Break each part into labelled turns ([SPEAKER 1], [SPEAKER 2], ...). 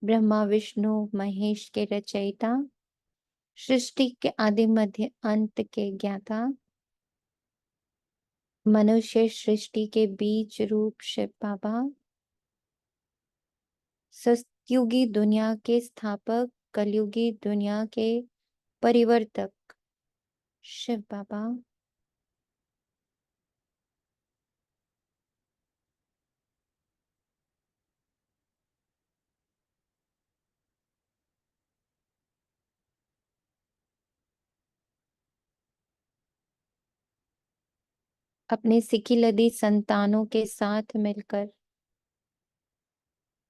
[SPEAKER 1] ब्रह्मा विष्णु महेश के रचयिता, सृष्टि के आदि मध्य अंत के ज्ञाता, मनुष्य सृष्टि के बीज रूप शिव बाबा, सतयुगी दुनिया के स्थापक, कलयुगी दुनिया के परिवर्तक शिव बाबा, अपने सिखिलधी संतानों के साथ मिलकर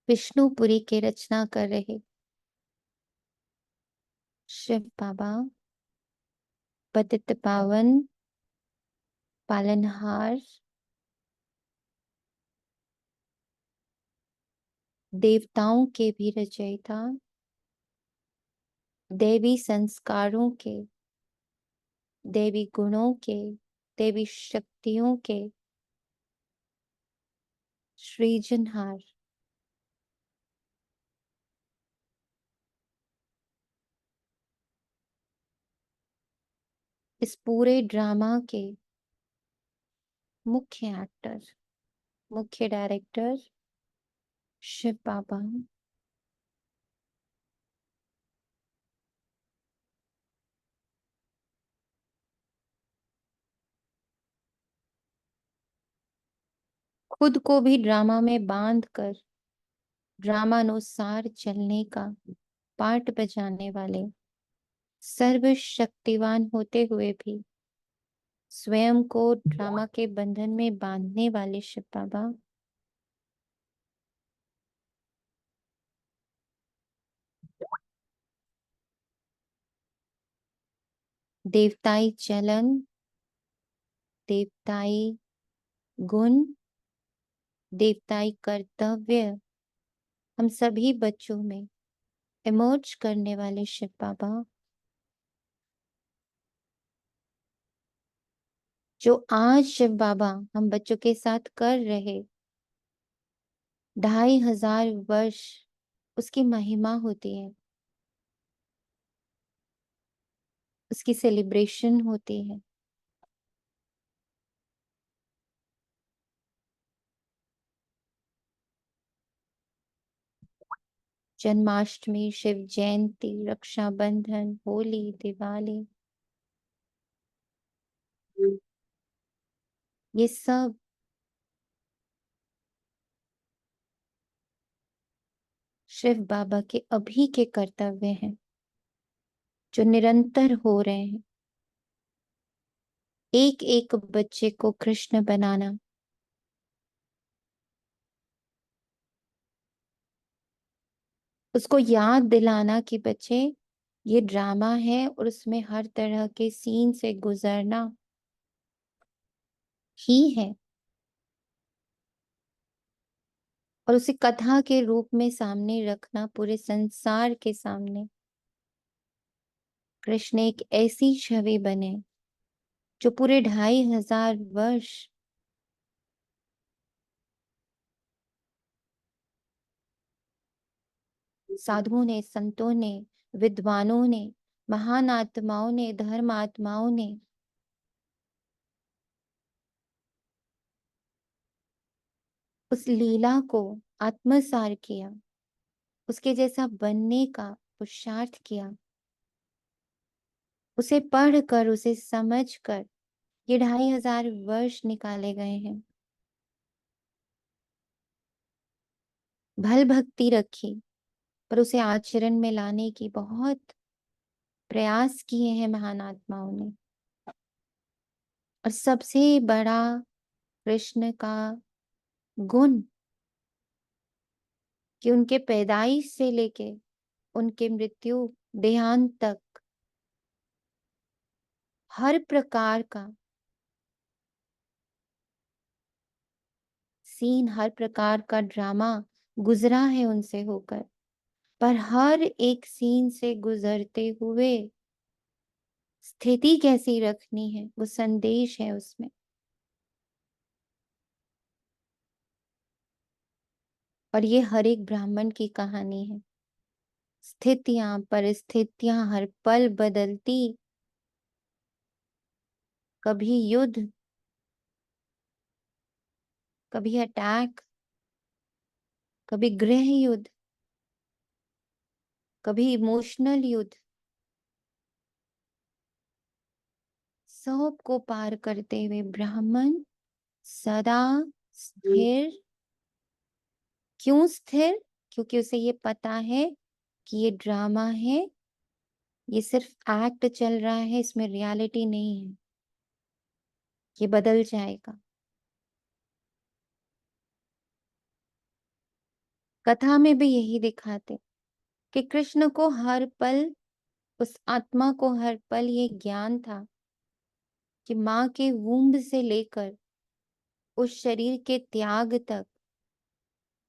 [SPEAKER 1] विष्णुपुरी की रचना कर रहे शिव बाबा, पतित पावन, पालनहार, देवताओं के भी रचयिता, देवी संस्कारों के, देवी गुणों के, देवी शक्तियों के सृजनहार, इस पूरे ड्रामा के मुख्य एक्टर, मुख्य डायरेक्टर शिव बाबा, खुद को भी ड्रामा में बांध कर ड्रामानुसार चलने का पार्ट बजाने वाले, सर्वशक्तिवान होते हुए भी स्वयं को ड्रामा के बंधन में बांधने वाले शिव बाबा, देवताई चलन, देवताई गुण, देवताई कर्तव्य हम सभी बच्चों में इमर्ज करने वाले शिव बाबा, जो आज शिव बाबा हम बच्चों के साथ कर रहे 2500 वर्ष उसकी महिमा होती है, उसकी सेलिब्रेशन होती है। जन्माष्टमी, शिव जयंती, रक्षाबंधन, होली, दिवाली, ये सब शिव बाबा के अभी के कर्तव्य हैं जो निरंतर हो रहे हैं। एक एक बच्चे को कृष्ण बनाना, उसको याद दिलाना कि बच्चे ये ड्रामा है और उसमें हर तरह के सीन से गुजरना ही है, और उसे कथा के रूप में सामने रखना पूरे संसार के सामने। कृष्ण एक ऐसी छवि बने जो पूरे 2500 वर्ष साधुओं ने, संतों ने, विद्वानों ने, महान आत्माओं ने, धर्म आत्माओं ने उस लीला को आत्मसार किया, उसके जैसा बनने का पुरुषार्थ किया, उसे पढ़कर, उसे समझकर ये 2500 वर्ष निकाले गए हैं। भल भक्ति रखी, पर उसे आचरण में लाने की बहुत प्रयास किए हैं महान आत्माओं ने। और सबसे बड़ा कृष्ण का गुण कि उनके पैदाइश से लेके उनके मृत्यु देहांत तक हर प्रकार का सीन, हर प्रकार का ड्रामा गुजरा है उनसे होकर, पर हर एक सीन से गुजरते हुए स्थिति कैसी रखनी है वो संदेश है उसमें। और ये हर एक ब्राह्मण की कहानी है। स्थितियां परिस्थितियां हर पल बदलती, कभी युद्ध, कभी अटैक, कभी गृह युद्ध, कभी इमोशनल युद्ध, सबको पार करते हुए ब्राह्मण सदा स्थिर। क्यों स्थिर? क्योंकि उसे ये पता है कि ये ड्रामा है, ये सिर्फ एक्ट चल रहा है, इसमें रियलिटी नहीं है, ये बदल जाएगा। कथा में भी यही दिखाते कि कृष्ण को हर पल, उस आत्मा को हर पल ये ज्ञान था कि माँ के वूम्ब से लेकर उस शरीर के त्याग तक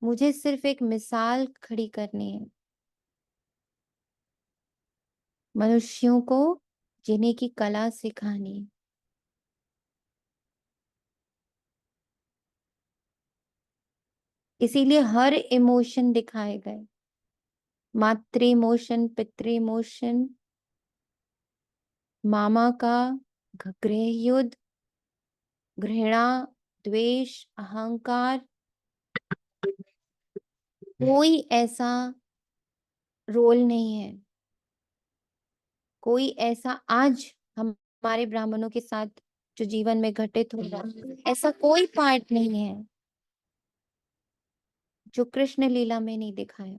[SPEAKER 1] मुझे सिर्फ एक मिसाल खड़ी करनी है, मनुष्यों को जीने की कला सिखानी है। इसीलिए हर इमोशन दिखाए गए, मातृ इमोशन, पितृ इमोशन, मामा का गृह युद्ध, घृणा, द्वेष, अहंकार, कोई ऐसा रोल नहीं है, कोई ऐसा आज हमारे ब्राह्मणों के साथ जो जीवन में घटित हो रहा है, ऐसा कोई पार्ट नहीं है जो कृष्ण लीला में नहीं दिखाया।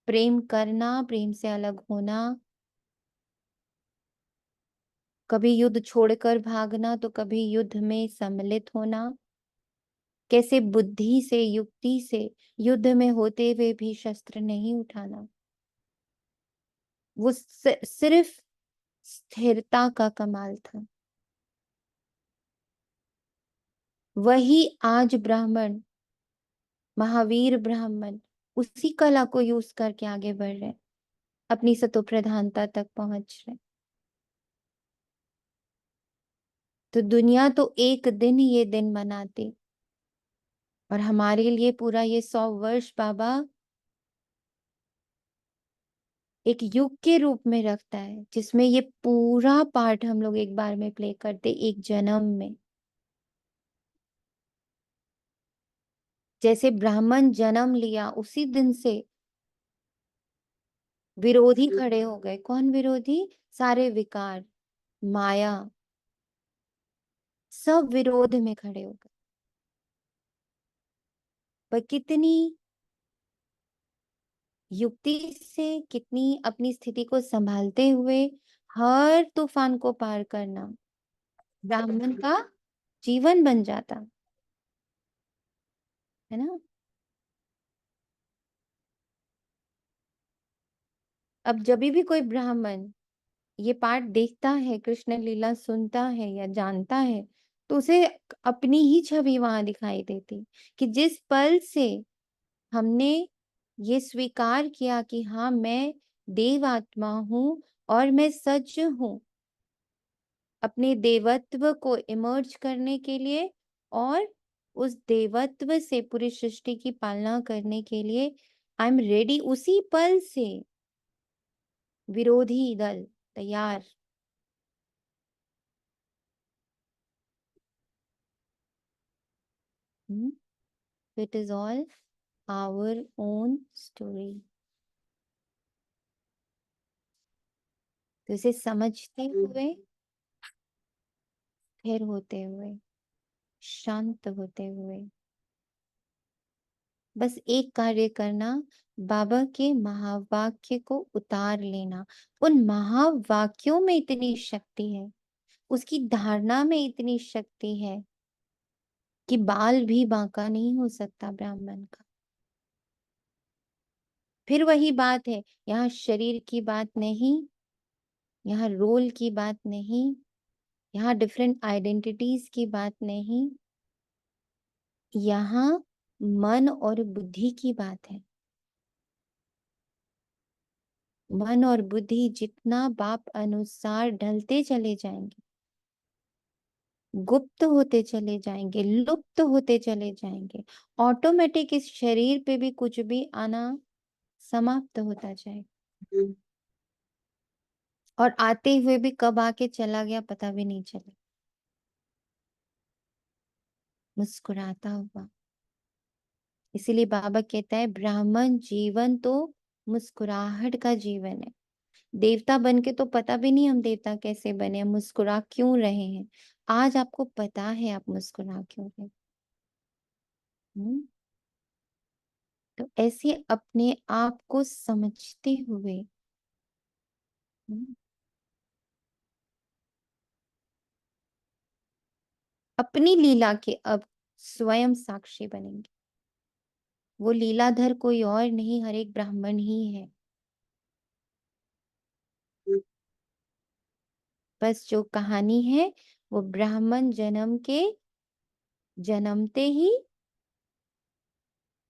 [SPEAKER 1] प्रेम करना, प्रेम से अलग होना, कभी युद्ध छोड़कर भागना तो कभी युद्ध में सम्मिलित होना, कैसे बुद्धि से युक्ति से युद्ध में होते हुए भी शस्त्र नहीं उठाना, वो सिर्फ स्थिरता का कमाल था। वही आज ब्राह्मण, महावीर ब्राह्मण उसी कला को यूज करके आगे बढ़ रहे, अपनी सतो प्रधानता तक पहुंच रहे। तो दुनिया तो एक दिन ये दिन मनाती, और हमारे लिए पूरा ये 100 वर्ष बाबा एक युग के रूप में रखता है, जिसमें ये पूरा पार्ट हम लोग एक बार में प्ले करते, एक जन्म में। जैसे ब्राह्मण जन्म लिया उसी दिन से विरोधी खड़े हो गए। कौन विरोधी? सारे विकार, माया, सब विरोध में खड़े हो गए। पर कितनी युक्ति से, कितनी अपनी स्थिति को संभालते हुए हर तूफान को पार करना ब्राह्मण का जीवन बन जाता है ना। अब जब भी कोई ब्राह्मण ये पाठ देखता है, कृष्ण लीला सुनता है या जानता है, तो उसे अपनी ही छवि वहां दिखाई देती, कि जिस पल से हमने ये स्वीकार किया कि हाँ मैं देव आत्मा हूं और मैं सच हूं, अपने देवत्व को इमर्ज करने के लिए और उस देवत्व से पूरी सृष्टि की पालना करने के लिए आई एम रेडी, उसी पल से विरोधी दल तैयार। It is all our own story. तो इसे समझते हुए, स्थिर होते हुए, शांत होते हुए बस एक कार्य करना, बाबा के महावाक्य को उतार लेना। उन महावाक्यों में इतनी शक्ति है, उसकी धारणा में इतनी शक्ति है कि बाल भी बांका नहीं हो सकता ब्राह्मण का। फिर वही बात है, यहाँ शरीर की बात नहीं, यहाँ रोल की बात नहीं, यहाँ डिफरेंट आइडेंटिटीज की बात नहीं, यहाँ मन और बुद्धि की बात है। मन और बुद्धि जितना बाप अनुसार ढलते चले जाएंगे, गुप्त होते चले जाएंगे, लुप्त होते चले जाएंगे। ऑटोमेटिक इस शरीर पे भी कुछ भी आना समाप्त होता जाएगा, और आते हुए भी कब आके चला गया पता भी नहीं चला, मुस्कुराता हुआ। इसीलिए बाबा कहता है ब्राह्मण जीवन तो मुस्कुराहट का जीवन है। देवता बन के तो पता भी नहीं हम देवता कैसे बने, हम मुस्कुरा क्यों रहे हैं। आज आपको पता है आप मुस्कुरा क्यों रहे। हम्म? तो ऐसे अपने आप को समझते हुए, हम्म, अपनी लीला के अब स्वयं साक्षी बनेंगे। वो लीलाधर कोई और नहीं, हर एक ब्राह्मण ही है। बस जो कहानी है वो ब्राह्मण जन्म के जन्मते ही,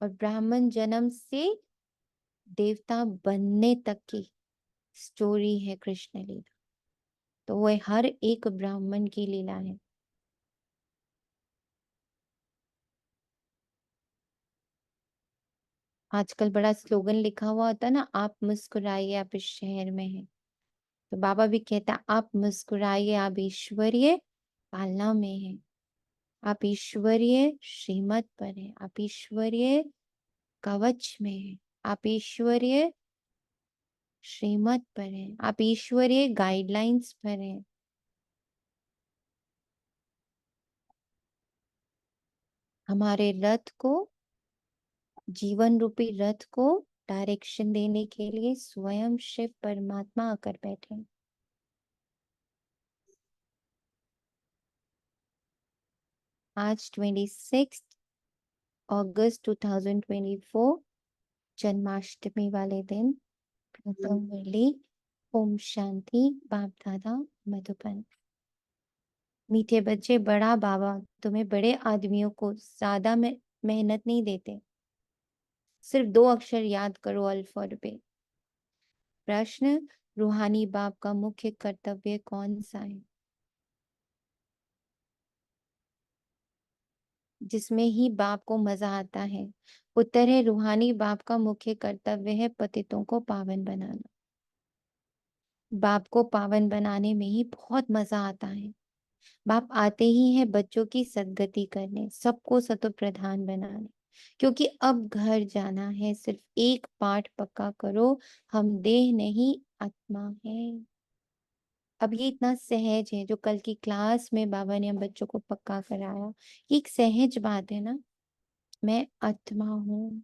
[SPEAKER 1] और ब्राह्मण जन्म से देवता बनने तक की स्टोरी है कृष्ण लीला। तो वह हर एक ब्राह्मण की लीला है। आजकल बड़ा स्लोगन लिखा हुआ होता है ना, आप मुस्कुराइए आप इस शहर में हैं। तो बाबा भी कहता है आप मुस्कुराइए, आप ईश्वरीय पालना में हैं, आप ईश्वरीय श्रीमत पर हैं, आप ईश्वरीय कवच में हैं, आप ईश्वरीय श्रीमत पर हैं, आप ईश्वरीय गाइडलाइंस पर हैं। हमारे रथ को, जीवन रूपी रथ को डायरेक्शन देने के लिए स्वयं शिव परमात्मा आकर बैठे हैं। आज 26 अगस्त 2024, जन्माष्टमी वाले दिन, प्रथम मुरली। ओम शांति। बाप दादा मधुबन। मीठे बच्चे, बड़ा बाबा तुम्हें बड़े आदमियों को ज्यादा में मेहनत नहीं देते, सिर्फ 2 अक्षर याद करो अल्फाबेट। प्रश्न, रूहानी बाप का मुख्य कर्तव्य कौन सा है? जिसमें ही बाप को मजा आता है। उत्तर है रूहानी बाप का मुख्य कर्तव्य है पतितों को पावन बनाना। बाप को पावन बनाने में ही बहुत मजा आता है। बाप आते ही हैं बच्चों की सद्गति करने, सबको सतो प्रधान बनाने। क्योंकि अब घर जाना है, सिर्फ एक पाठ पक्का करो, हम देह नहीं आत्मा है। अब ये इतना सहज है, जो कल की क्लास में बाबा ने हम बच्चों को पक्का कराया, ये एक सहज बात है ना। मैं आत्मा हूँ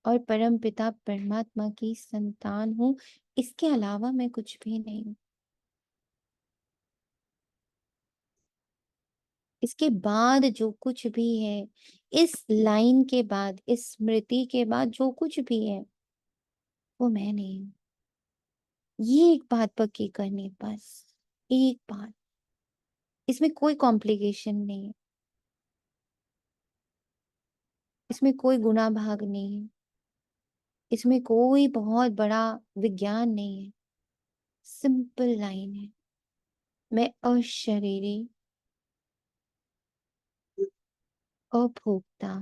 [SPEAKER 1] और परम पिता परमात्मा की संतान हूँ, इसके अलावा मैं कुछ भी नहीं हूँ। इसके बाद जो कुछ भी है, इस लाइन के बाद, इस स्मृति के बाद जो कुछ भी है, वो मैं नहीं हूँ। ये एक बात पक्की करनी, बस एक बात। इसमें कोई कॉम्प्लिकेशन नहीं है, इसमें कोई गुना भाग नहीं है, इसमें कोई बहुत बड़ा विज्ञान नहीं है। सिंपल लाइन है, मैं अशरीरी, अभोक्ता,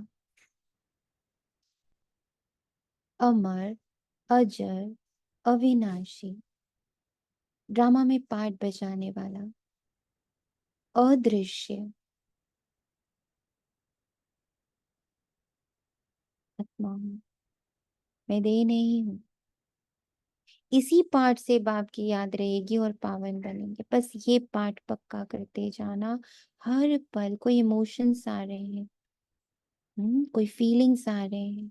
[SPEAKER 1] अमर, अजर, अविनाशी, ड्रामा में पार्ट बजाने वाला, अदृश्य आत्मा हूँ। मैं देह नहीं हूँ। इसी पाठ से बाप की याद रहेगी और पावन बनेंगे। बस ये पाठ पक्का करते जाना। हर पल कोई इमोशंस आ रहे हैं, कोई फीलिंग्स आ रहे हैं,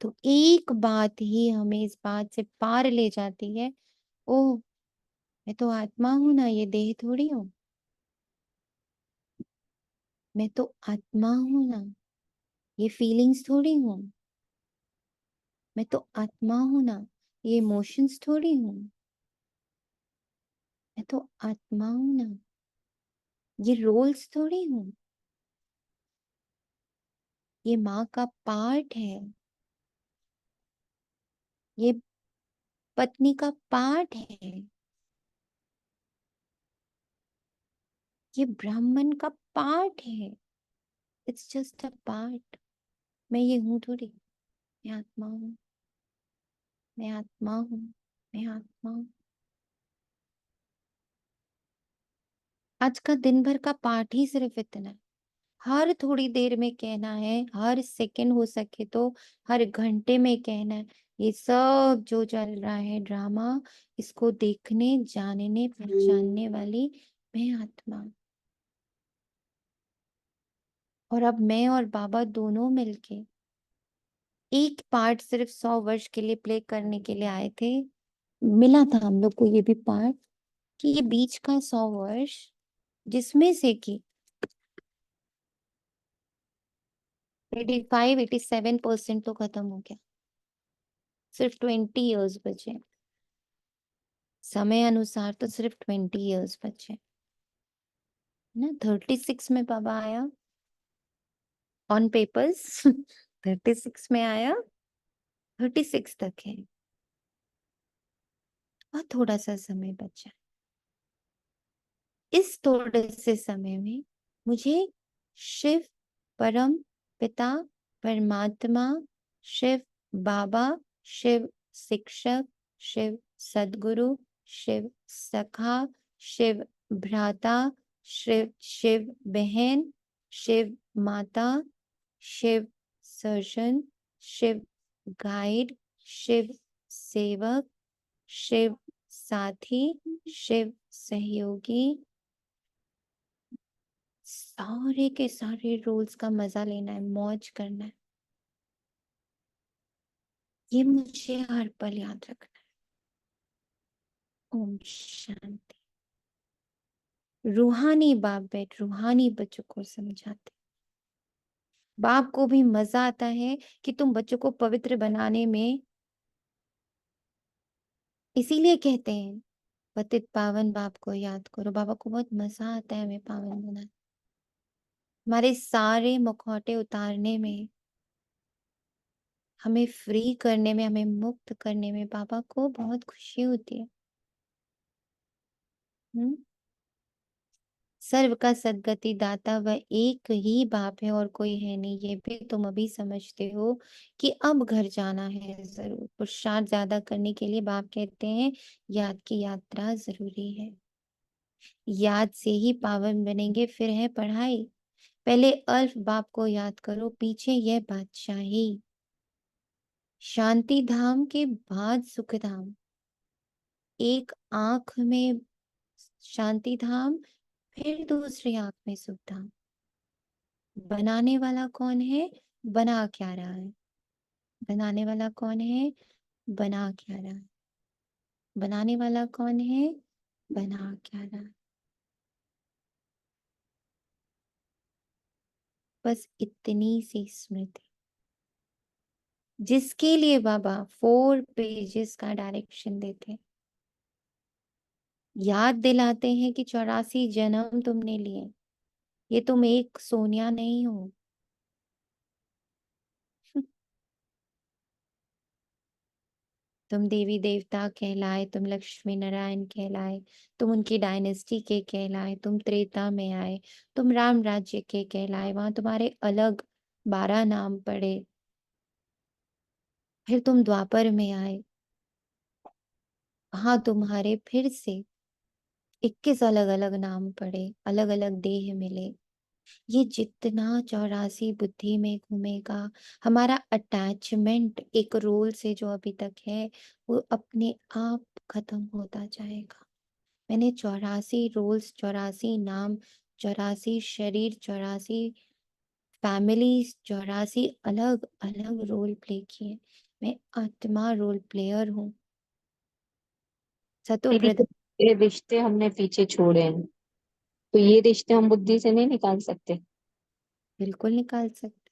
[SPEAKER 1] तो एक बात ही हमें इस बात से पार ले जाती है। ओह, मैं तो आत्मा हूं ना, ये देह थोड़ी हूँ। मैं तो आत्मा हूं ना, ये फीलिंग्स थोड़ी हूँ। मैं तो आत्मा हूं ना, ये इमोशंस थोड़ी हूँ। मैं तो आत्मा हूं ना, ये रोल्स थोड़ी हूँ। ये माँ का पार्ट है, ये पत्नी का पार्ट है। ये ब्राह्मण का पार्ट है, इट्स जस्ट अ पार्ट। मैं ये हूं थोड़ी, मैं आत्मा हूँ, मैं आत्मा हूँ, मैं आत्मा हूँ। आज का दिन भर का पाठ ही सिर्फ इतना है। हर थोड़ी देर में कहना है, हर सेकंड हो सके तो हर घंटे में कहना है, ये सब जो चल रहा है ड्रामा, इसको देखने, जानने, पहचानने वाली मैं आत्मा हूं। और अब मैं और बाबा दोनों मिलके एक पार्ट सिर्फ 100 वर्ष के लिए प्ले करने के लिए आए थे। मिला था हम लोग को ये भी पार्ट कि ये बीच का 100 वर्ष, जिसमें से कि 85-87% तो खत्म हो गया, सिर्फ 20 इयर्स बचे। समय अनुसार तो सिर्फ 20 इयर्स बचे ना। 36 में बाबा आया ऑन पेपर्स 36 में आया, 36 तक है और थोड़ा सा समय बचा। इस थोड़े से समय में मुझे शिव परम पिता परमात्मा, शिव बाबा, शिव शिक्षक, शिव सदगुरु, शिव सखा, शिव भ्राता, शिव शिव बहन, शिव माता, शिव सर्जन, शिव गाइड, शिव सेवक, शिव साथी, शिव सहयोगी, सारे के सारे रोल्स का मजा लेना है, मौज करना है। ये मुझे हर पल याद रखना है। ओम शांति। रूहानी बाप बेट रूहानी बच्चों को समझाते। बाप को भी मजा आता है कि तुम बच्चों को पवित्र बनाने में, इसीलिए कहते हैं पतित पावन बाप को याद करो। बाबा को बहुत मजा आता है हमें पावन बनाने, हमारे सारे मुखौटे उतारने में, हमें फ्री करने में, हमें मुक्त करने में बाबा को बहुत खुशी होती है। सर्व का सदगति दाता वह एक ही बाप है और कोई है नहीं। ये भी तुम अभी समझते हो कि अब घर जाना है जरूर। पुरुषार्थ ज्यादा करने के लिए बाप कहते हैं याद की यात्रा जरूरी है। याद से ही पावन बनेंगे, फिर है पढ़ाई। पहले अल्फ बाप को याद करो, पीछे यह बादशाही। शांति धाम के बाद सुख धाम। एक आंख में शांति धाम, फिर दूसरी आंख में सुख धाम। बनाने वाला कौन है, बना क्या रहा है? बनाने वाला कौन है, बना क्या रहा है? बनाने वाला कौन है, बना क्या रहा है? बस इतनी सी स्मृति, जिसके लिए बाबा 4 पेजेस का डायरेक्शन देते हैं। याद दिलाते हैं कि 84 जन्म तुमने लिए, ये तुम एक सोनिया नहीं हो। तुम देवी देवता कहलाए, तुम लक्ष्मी नारायण कहलाए, तुम उनकी डायनेस्टी के कहलाए, तुम त्रेता में आए, तुम राम राज्य के कहलाए, वहां तुम्हारे अलग 12 नाम पड़े। फिर तुम द्वापर में आए, वहां तुम्हारे फिर से 21 अलग अलग नाम पड़े, अलग अलग देह मिले। ये जितना 84 बुद्धि में घूमेगा, हमारा अटैचमेंट एक रोल से जो अभी तक है वो अपने आप खत्म होता जाएगा। मैंने 84 रोल्स, 84 नाम, 84 शरीर, 84 फैमिली, 84 अलग अलग रोल प्ले किए। मैं आत्मा रोल प्लेयर हूँ। सतो
[SPEAKER 2] दीदी तो ये रिश्ते हमने पीछे छोड़े हैं, तो ये रिश्ते हम बुद्धि से नहीं निकाल सकते।
[SPEAKER 1] बिल्कुल निकाल सकते।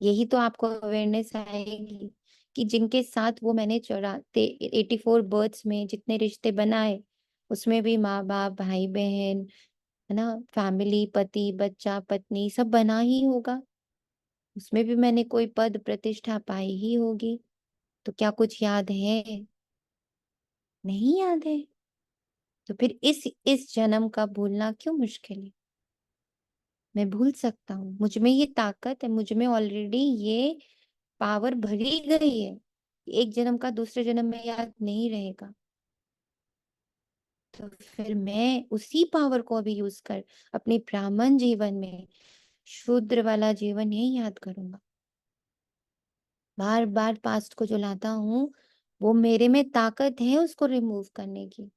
[SPEAKER 1] यही तो आपको अवेयरनेस आएगी कि जिनके साथ वो मैंने 84 बर्थ्स में जितने रिश्ते बनाए, उसमें भी माँ बाप, भाई बहन, है ना, फैमिली, पति बच्चा पत्नी, सब बना ही होगा। उसमें भी मैंने कोई पद प्रतिष्ठा पाई ही होगी। तो क्या कुछ याद है? नहीं याद है। तो फिर इस जन्म का भूलना क्यों मुश्किल है? मैं भूल सकता हूँ, मुझ में ये ताकत है, मुझ में ऑलरेडी ये पावर भरी गई है। एक जन्म का दूसरे जन्म में याद नहीं रहेगा। तो फिर मैं उसी पावर को अभी यूज कर अपने ब्राह्मण जीवन में शूद्र वाला जीवन यही याद करूंगा। बार बार पास्ट को जो लाता हूँ, वो मेरे में ताकत है उसको रिमूव करने की।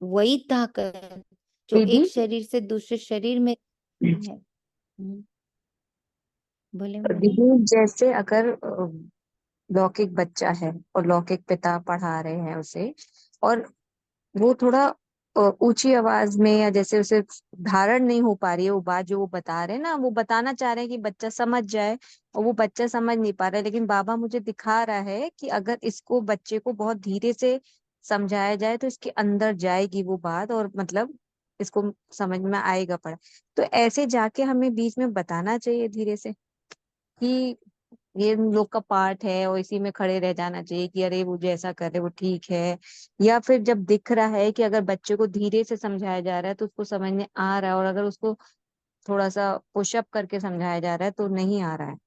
[SPEAKER 1] वही ताकत जो
[SPEAKER 2] दीदी,
[SPEAKER 1] एक शरीर से दूसरे शरीर में है। बोले बोले।
[SPEAKER 2] दीदी जैसे अगर लौकिक बच्चा है और लौकिक पिता पढ़ा रहे हैं उसे, और वो थोड़ा ऊंची आवाज में, या जैसे उसे धारण नहीं हो पा रही है वो बात जो वो बता रहे हैं ना, वो बताना चाह रहे हैं कि बच्चा समझ जाए, और वो बच्चा समझ नहीं पा रहा है, लेकिन बाबा मुझे दिखा रहा है कि अगर इसको बच्चे को बहुत धीरे से समझाया जाए तो इसके अंदर जाएगी वो बात, और मतलब इसको समझ में आएगा पड़ा। तो ऐसे जाके हमें बीच में बताना चाहिए धीरे से कि ये उन लोग का पार्ट है, और इसी में खड़े रह जाना चाहिए कि अरे वो जैसा कर रहे वो ठीक है। या फिर जब दिख रहा है कि अगर बच्चे को धीरे से समझाया जा रहा है तो उसको समझ में आ रहा है, और अगर उसको थोड़ा सा पुशअप करके समझाया जा रहा है तो नहीं आ रहा है।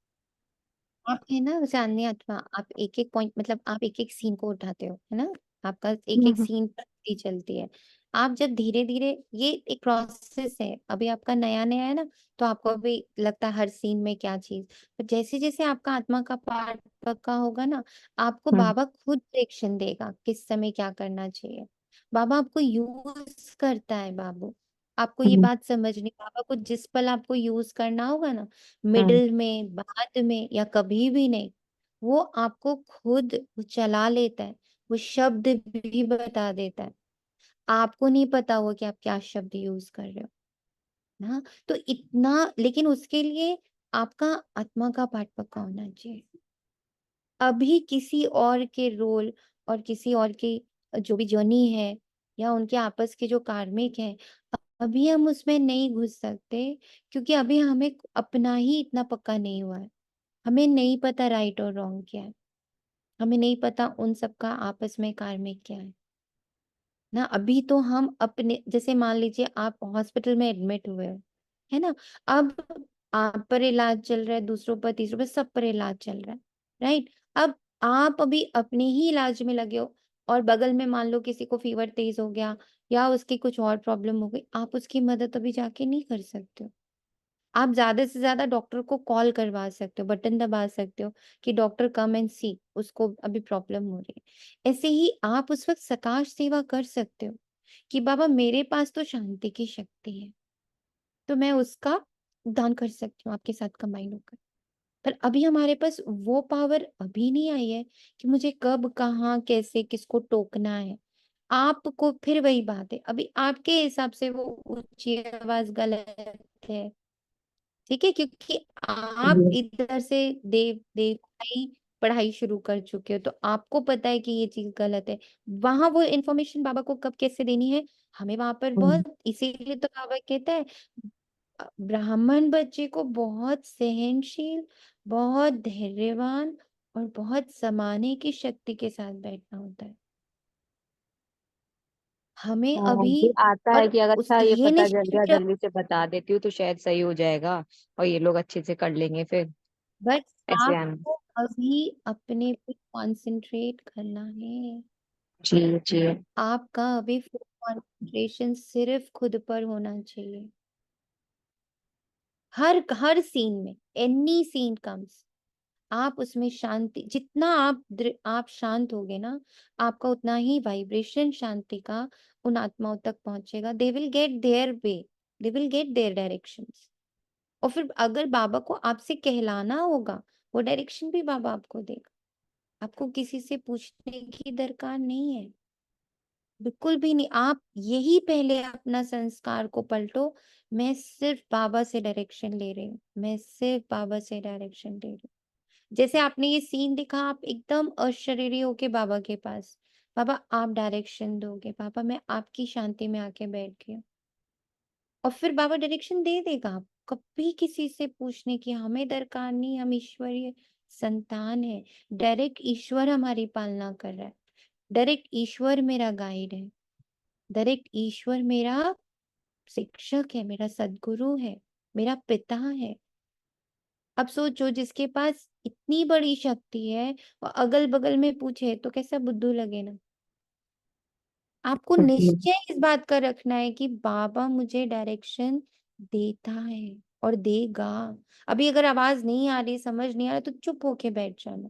[SPEAKER 1] आप है ना जानने आत्मा, आप एक एक पॉइंट मतलब आप एक एक सीन को उठाते हो, है ना। आपका एक एक
[SPEAKER 2] हम्म।
[SPEAKER 1] सीन पर ही चलती है। आप जब धीरे धीरे, ये एक प्रोसेस है, अभी आपका नया नया है ना, तो आपको अभी लगता है हर सीन में क्या चीज। पर जैसे जैसे आपका आत्मा का पार्ट पक्का होगा ना, आपको
[SPEAKER 2] हम्म।
[SPEAKER 1] बाबा खुद डायरेक्शन देगा किस समय क्या करना चाहिए। बाबा आपको यूज करता है बाबू। आपको ये
[SPEAKER 2] हम्म।
[SPEAKER 1] बात समझनी, बाबा को जिस पल आपको यूज करना होगा ना,
[SPEAKER 2] हम्म।
[SPEAKER 1] मिडिल में, बाद में, या कभी भी नहीं, वो आपको खुद वो चला लेता है। वो शब्द भी बता देता है। आपको नहीं होता हो कि आप क्या शब्द यूज कर रहे हो ना। तो इतना, लेकिन उसके लिए आपका आत्मा का पाठ पक्का होना चाहिए। अभी किसी और के रोल और किसी और की जो भी जर्नी है, या उनके आपस के जो कार्मिक हैं, अभी हम उसमें नहीं घुस सकते। क्योंकि अभी हमें अपना ही इतना पक्का नहीं हुआ है। हमें नहीं पता राइट और रॉन्ग क्या है। हमें नहीं पता उन सबका आपस में कार्मिक क्या है ना। अभी तो हम अपने, जैसे मान लीजिए आप हॉस्पिटल में एडमिट हुए हो, है ना। अब आप पर इलाज चल रहा है, दूसरों पर, तीसरों पर, सब पर इलाज चल रहा है, राइट। अब आप अभी अपने ही इलाज में लगे हो, और बगल में मान लो किसी को फीवर तेज हो गया, या उसकी कुछ और प्रॉब्लम हो गई, आप उसकी मदद अभी जाके नहीं कर सकते हो। आप ज्यादा से ज्यादा डॉक्टर को कॉल करवा सकते हो, बटन दबा सकते हो कि डॉक्टर कम एंड सी, उसको अभी प्रॉब्लम हो रही है। ऐसे ही आप उस वक्त सकाश सेवा कर सकते हो कि बाबा मेरे पास तो शांति की शक्ति है, तो मैं उसका दान कर सकती हूँ आपके साथ कंबाइन होकर। पर अभी हमारे पास वो पावर अभी नहीं आई है कि मुझे कब, कहाँ, कैसे, किसको टोकना है। आपको फिर वही बात है, अभी आपके हिसाब से वो ऊंची आवाज गलत है, ठीक है, क्योंकि आप
[SPEAKER 2] जी।
[SPEAKER 1] इधर से देव देव की पढ़ाई शुरू कर चुके हो, तो आपको पता है कि ये चीज गलत है। वहां वो इन्फॉर्मेशन बाबा को कब कैसे देनी है, हमें वहां पर
[SPEAKER 2] हम्म।
[SPEAKER 1] बहुत, इसीलिए तो बाबा कहता है ब्राह्मण बच्चे को बहुत सहनशील, बहुत धैर्यवान और बहुत समाने की शक्ति के साथ बैठना होता है। हमें
[SPEAKER 2] हाँ,
[SPEAKER 1] अभी,
[SPEAKER 2] ये आता है
[SPEAKER 1] और
[SPEAKER 2] कि अगर
[SPEAKER 1] उस
[SPEAKER 2] अच्छा ये
[SPEAKER 1] ये
[SPEAKER 2] पता चल गया,
[SPEAKER 1] निश्चित,
[SPEAKER 2] जल्दी से बता देती हूँ तो शायद सही हो जाएगा, और ये लोग अच्छे से कर लेंगे फिर।
[SPEAKER 1] बस
[SPEAKER 2] ऐसे आना।
[SPEAKER 1] आपको अभी अपने पे कंसंट्रेट करना है।
[SPEAKER 2] जी जी।
[SPEAKER 1] आपका अभी फुल कंसंट्रेशन सिर्फ खुद पर होना चाहिए। हर हर सीन में, एनी सीन कम्स, आप उसमें शांति, जितना आप आप शांत होगे ना, आपका उतना ही वाइब्रेशन शांति का उन आत्माओं तक पहुंचेगा। They will get their way, they will get their directions. और फिर अगर बाबा को आपसे कहलाना होगा, वो डायरेक्शन भी बाबा आपको देगा। आपको किसी से पूछने की दरकार नहीं है, बिल्कुल भी नहीं। आप यही पहले अपना संस्कार को पलटो, मैं सिर्फ बाबा से डायरेक्शन ले रही हूँ, मैं सिर्फ बाबा से डायरेक्शन ले रही हूँ। जैसे आपने ये सीन दिखा, आप एकदम अशरीरी होके बाबा के पास, बाबा आप डायरेक्शन दोगे, बाबा मैं आपकी शांति में आके बैठ गया। और फिर बाबा डायरेक्शन दे देगा। आप कभी किसी से पूछने की हमें दरकार नहीं, हम ईश्वरीय संतान है। डायरेक्ट ईश्वर हमारी पालना कर रहा है, डायरेक्ट ईश्वर मेरा गाइड है, डायरेक्ट ईश्वर मेरा शिक्षक है, मेरा सदगुरु है, मेरा पिता है। अब सोचो, जिसके पास इतनी बड़ी शक्ति है और अगल बगल में पूछे तो कैसा बुद्धू लगे ना। आपको
[SPEAKER 2] जी।
[SPEAKER 1] निश्चय इस बात का रखना है कि बाबा मुझे डायरेक्शन देता है और देगा। अभी अगर आवाज नहीं आ रही, समझ नहीं आ रहा, तो चुप होके बैठ जाना।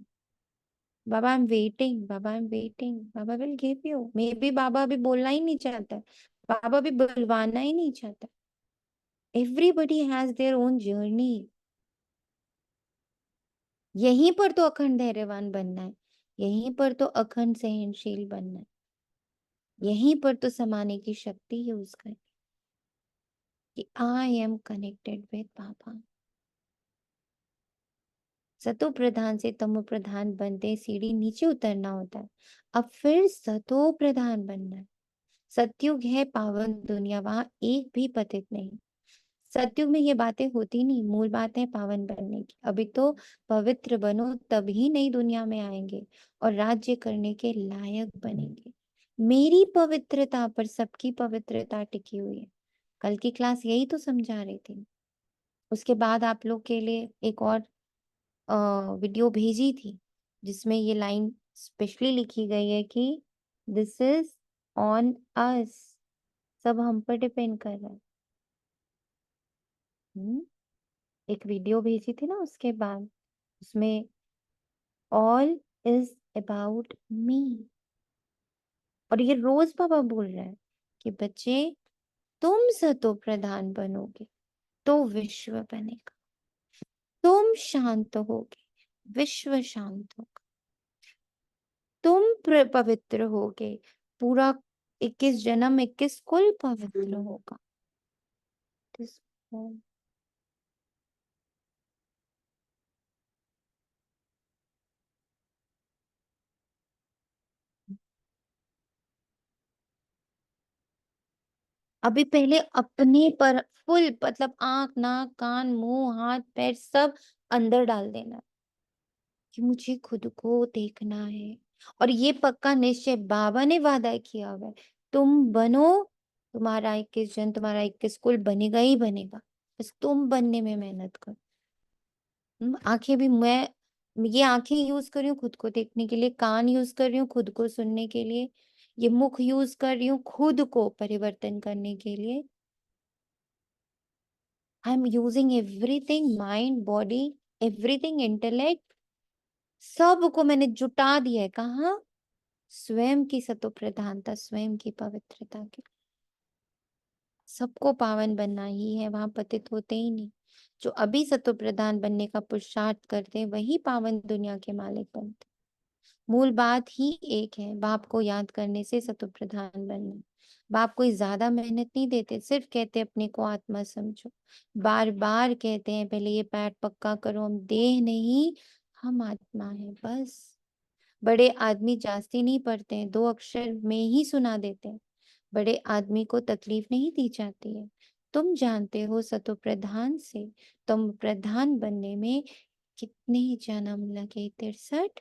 [SPEAKER 1] बाबा आई एम वेटिंग, बाबा आई एम वेटिंग, बाबा will give you. Maybe बाबा अभी बोलना ही नहीं चाहता, बाबा भी बुलवाना ही नहीं चाहता। Everybody has their own journey. यहीं पर तो अखंड धैर्यवान बनना है, यहीं पर तो अखंड सहनशील बनना है, यहीं पर तो समाने की शक्ति है उसका, कि आई एम कनेक्टेड विद बाबा। सतो प्रधान से तमो प्रधान बनते सीढ़ी नीचे उतरना होता है, अब फिर सतो प्रधान बनना है। सतयुग है पावन दुनिया, वहां एक भी पतित नहीं। सतयुग में ये बातें होती नहीं, मूल बात है पावन बनने की। अभी तो पवित्र बनो, तभी नई दुनिया में आएंगे और राज्य करने के लायक बनेंगे। मेरी पवित्रता पर सबकी पवित्रता टिकी हुई है। कल की क्लास यही तो समझा रही थी। उसके बाद आप लोग के लिए एक और वीडियो भेजी थी, जिसमें ये लाइन स्पेशली लिखी गई है कि दिस इज ऑन अस, सब हम पर डिपेंड कर रहा है। एक वीडियो भेजी थी ना उसके बाद, उसमें ऑल इज अबाउट मी। और ये रोज बाबा बोल रहा है कि बच्चे, तुम सतो प्रधान बनोगे तो विश्व बनेगा। तुम शांत होगे, विश्व शांत होगा। तुम पवित्र होगे, पूरा 21 जन्म 21 कुल पवित्र होगा। This whole- अभी पहले अपने पर फुल, मतलब आंख नाक कान मुंह हाथ पैर सब अंदर डाल देना, कि मुझे खुद को देखना है। और ये पक्का निश्चय बाबा ने वादा किया हुआ है, तुम बनो, तुम्हारा 21 जन, तुम्हारा 21 कुल बनेगा ही बनेगा। बस तुम बनने में मेहनत करो। आंखें भी मैं ये आंखें यूज कर रही हूँ खुद को देखने के लिए, कान यूज कर रही हूँ खुद को सुनने के लिए, ये मुख यूज कर रही हूँ खुद को परिवर्तन करने के लिए। I am using everything, mind body everything, intellect, सबको मैंने जुटा दिया है। कहाँ? स्वयं की सतो प्रधानता, स्वयं की पवित्रता के। सबको पावन बनना ही है, वहां पतित होते ही नहीं। जो अभी सतो प्रधान बनने का पुरुषार्थ करते हैं वही पावन दुनिया के मालिक बनते। मूल बात ही एक है, बाप को याद करने से सतो प्रधान बनना। बाप कोई ज्यादा मेहनत नहीं देते, सिर्फ कहते अपने को आत्मा समझो। बार बार कहते हैं पहले ये पैर पक्का करो, हम देह नहीं, हम आत्मा है बस। बड़े आदमी जास्ती नहीं पढ़ते हैं, 2 अक्षर में ही सुना देते हैं। बड़े आदमी को तकलीफ नहीं दी जाती है। तुम जानते हो सतो प्रधान से तुम प्रधान बनने में कितने जन्म लगे? 63?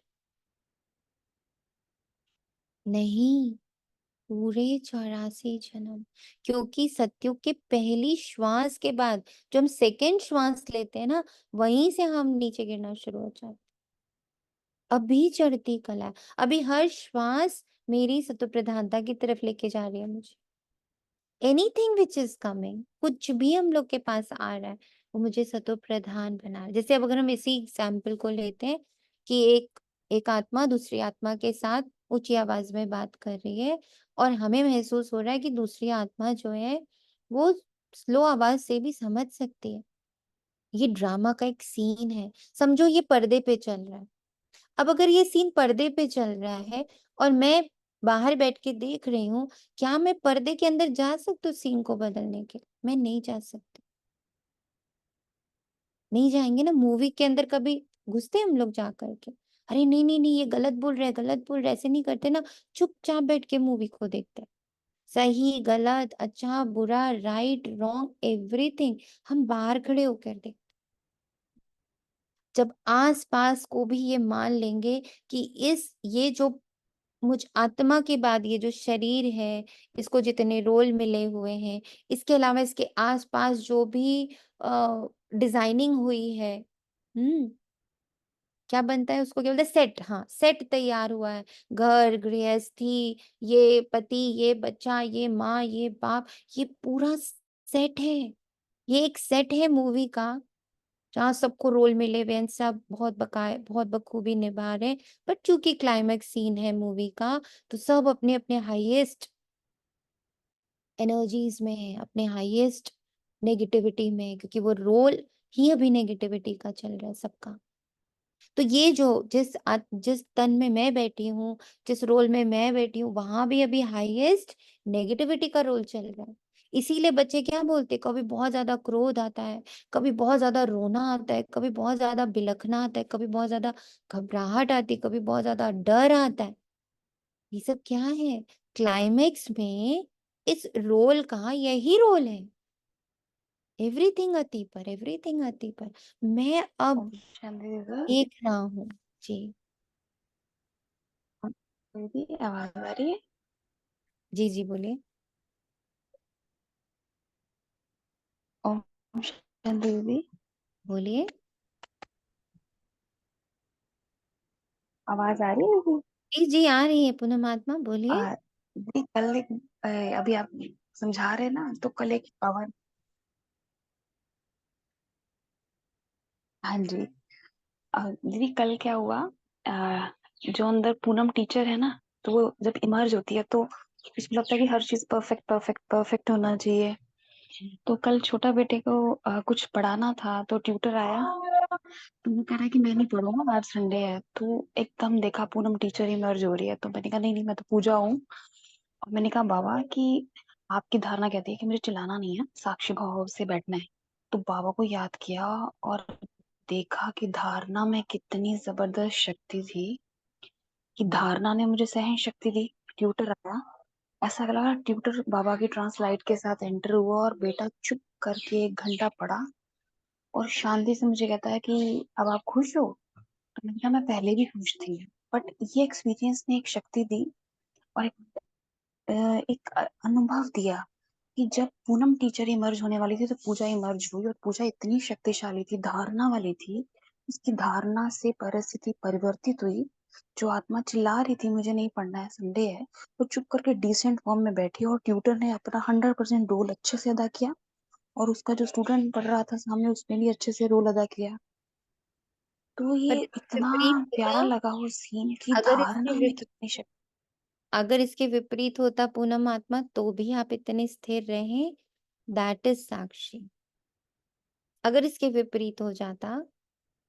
[SPEAKER 1] नहीं, पूरे 84 जन्म। क्योंकि सत्युग के पहली श्वास के बाद जो हम सेकेंड श्वास लेते हैं ना, वहीं से हम नीचे गिरना शुरू हो जाते। अभी चढ़ती कला, अभी हर श्वास मेरी सतो प्रधानता की तरफ लेके जा रही है मुझे। एनीथिंग विच इज कमिंग, कुछ भी हम लोग के पास आ रहा है, वो मुझे सतो प्रधान बना रहा है। जैसे अब अगर हम इसी एग्जाम्पल को लेते हैं कि एक आत्मा दूसरी आत्मा के साथ ऊंची आवाज में बात कर रही है, और हमें महसूस हो रहा है कि दूसरी आत्मा जो है वो स्लो आवाज से भी समझ सकती है। ये ड्रामा का एक सीन है, समझो ये पर्दे पे चल रहा है। अब अगर ये सीन पर्दे पे चल रहा है और मैं बाहर बैठ के देख रही हूँ, क्या मैं पर्दे के अंदर जा सकती हूँ सीन को बदलने के लिए? मैं नहीं जा सकती। नहीं जाएंगे ना, मूवी के अंदर कभी घुसते हम लोग जा करके, अरे नहीं नहीं नहीं ये गलत बोल रहे हैं, गलत बोल रहे हैं, ऐसे नहीं करते ना। चुपचाप बैठ के मूवी को देखते हैं। सही गलत अच्छा बुरा राइट रॉन्ग एवरीथिंग हम बाहर खड़े होकर देखते। जब आस पास को भी ये मान लेंगे कि इस ये जो मुझ आत्मा के बाद ये जो शरीर है, इसको जितने रोल मिले हुए हैं, इसके अलावा इसके आसपास जो भी डिजाइनिंग हुई है, क्या बनता है उसको, क्या बोलते हैं, सेट। हाँ, सेट तैयार हुआ है। घर गृहस्थी, ये पति, ये बच्चा, ये माँ, ये बाप, ये पूरा सेट है। ये एक सेट है मूवी का, जहाँ सबको रोल मिले हुए हैं, सब बहुत बखूबी निभा रहे हैं। बट चूंकि क्लाइमैक्स सीन है मूवी का, तो सब अपने अपने हाईएस्ट एनर्जीज में है, अपने हाईएस्ट नेगेटिविटी में है, क्योंकि वो रोल ही अभी नेगेटिविटी का चल रहा है सबका। तो ये जो जिस तन में मैं बैठी हूँ, जिस रोल में मैं बैठी हूँ, वहां भी अभी हाईएस्ट नेगेटिविटी का रोल चल रहा है। इसीलिए बच्चे क्या बोलते, कभी बहुत ज्यादा क्रोध आता है, कभी बहुत ज्यादा रोना आता है, कभी बहुत ज्यादा बिलखना आता है, कभी बहुत ज्यादा घबराहट आती है, कभी बहुत ज्यादा डर आता है। ये सब क्या है? क्लाइमेक्स में इस रोल का यही रोल है। एवरीथिंग अति पर, एवरीथिंग अति पर। मैं अब
[SPEAKER 3] ओम शांति दीदी।
[SPEAKER 1] देख रहा हूँ जी।
[SPEAKER 3] दीदी आवाज आ रही है?
[SPEAKER 1] जी जी बोलिए।
[SPEAKER 3] ओम शांति दीदी,
[SPEAKER 1] बोलिए।
[SPEAKER 3] आवाज आ रही है दीदी?
[SPEAKER 1] जी जी आ रही है पूनम महात्मा, बोलिए।
[SPEAKER 3] दीदी कल एक अभी आप समझा रहे ना, तो कल एक पवन, हाँ जी, दीदी कल क्या हुआ, जो अंदर पूनम टीचर है ना, तो वो जब इमर्ज होती है तो उसको लगता है कि हर चीज परफेक्ट परफेक्ट परफेक्ट होना चाहिए। तो कल छोटा बेटे को कुछ पढ़ाना था, तो ट्यूटर आया, तो वो कह रहा है कि मैं नहीं पढ़ूंगा, आज संडे है। तो एकदम देखा पूनम टीचर इमर्ज हो रही है, तो मैंने कहा नहीं नहीं, मैं तो पूजा हूँ। और मैंने कहा बाबा कि आपकी धारणा कहती है कि मुझे चिल्लाना नहीं है, साक्षी भाव से बैठना है। तो बाबा को याद किया और देखा कि धारणा में कितनी जबरदस्त शक्ति थी, कि धारणा ने मुझे सहन शक्ति दी। ट्यूटर आया, ऐसा लगा ट्यूटर बाबा की ट्रांसलाइट के साथ एंटर हुआ, और बेटा चुप करके 1 घंटा पढ़ा, और शांति से मुझे कहता है कि अब आप खुश हो? तो मैंने कहा मैं पहले भी खुश थी, बट ये एक्सपीरियंस ने एक शक्ति दी, और एक अनुभव दिया कि जब पूनम टीचर इमर्ज होने वाली थी, तो पूजा इमर्ज हुई, और पूजा इतनी शक्तिशाली थी, धारणा वाली थी। उसकी धारणा से परिस्थिति परिवर्तित हुई। जो आत्मा चिल्ला रही थी मुझे नहीं पढ़ना है, संडे है, वो चुप करके डिसेंट फॉर्म में बैठी, और ट्यूटर ने अपना 100% रोल अच्छे से अदा किया, और उसका जो स्टूडेंट पढ़ रहा था सामने, उसने भी अच्छे से रोल अदा किया। तो
[SPEAKER 1] पर
[SPEAKER 3] ये
[SPEAKER 1] इसके
[SPEAKER 3] इतना
[SPEAKER 1] विपरीत
[SPEAKER 3] प्यारा
[SPEAKER 1] होता,
[SPEAKER 3] लगा वो सीन, की
[SPEAKER 1] अगर इसके
[SPEAKER 3] धारणा में कितनी शक्ति।
[SPEAKER 1] अगर इसके विपरीत होता पूनम महात्मा, तो भी आप इतने स्थिर रहे, दैट इज साक्षी। अगर इसके विपरीत हो जाता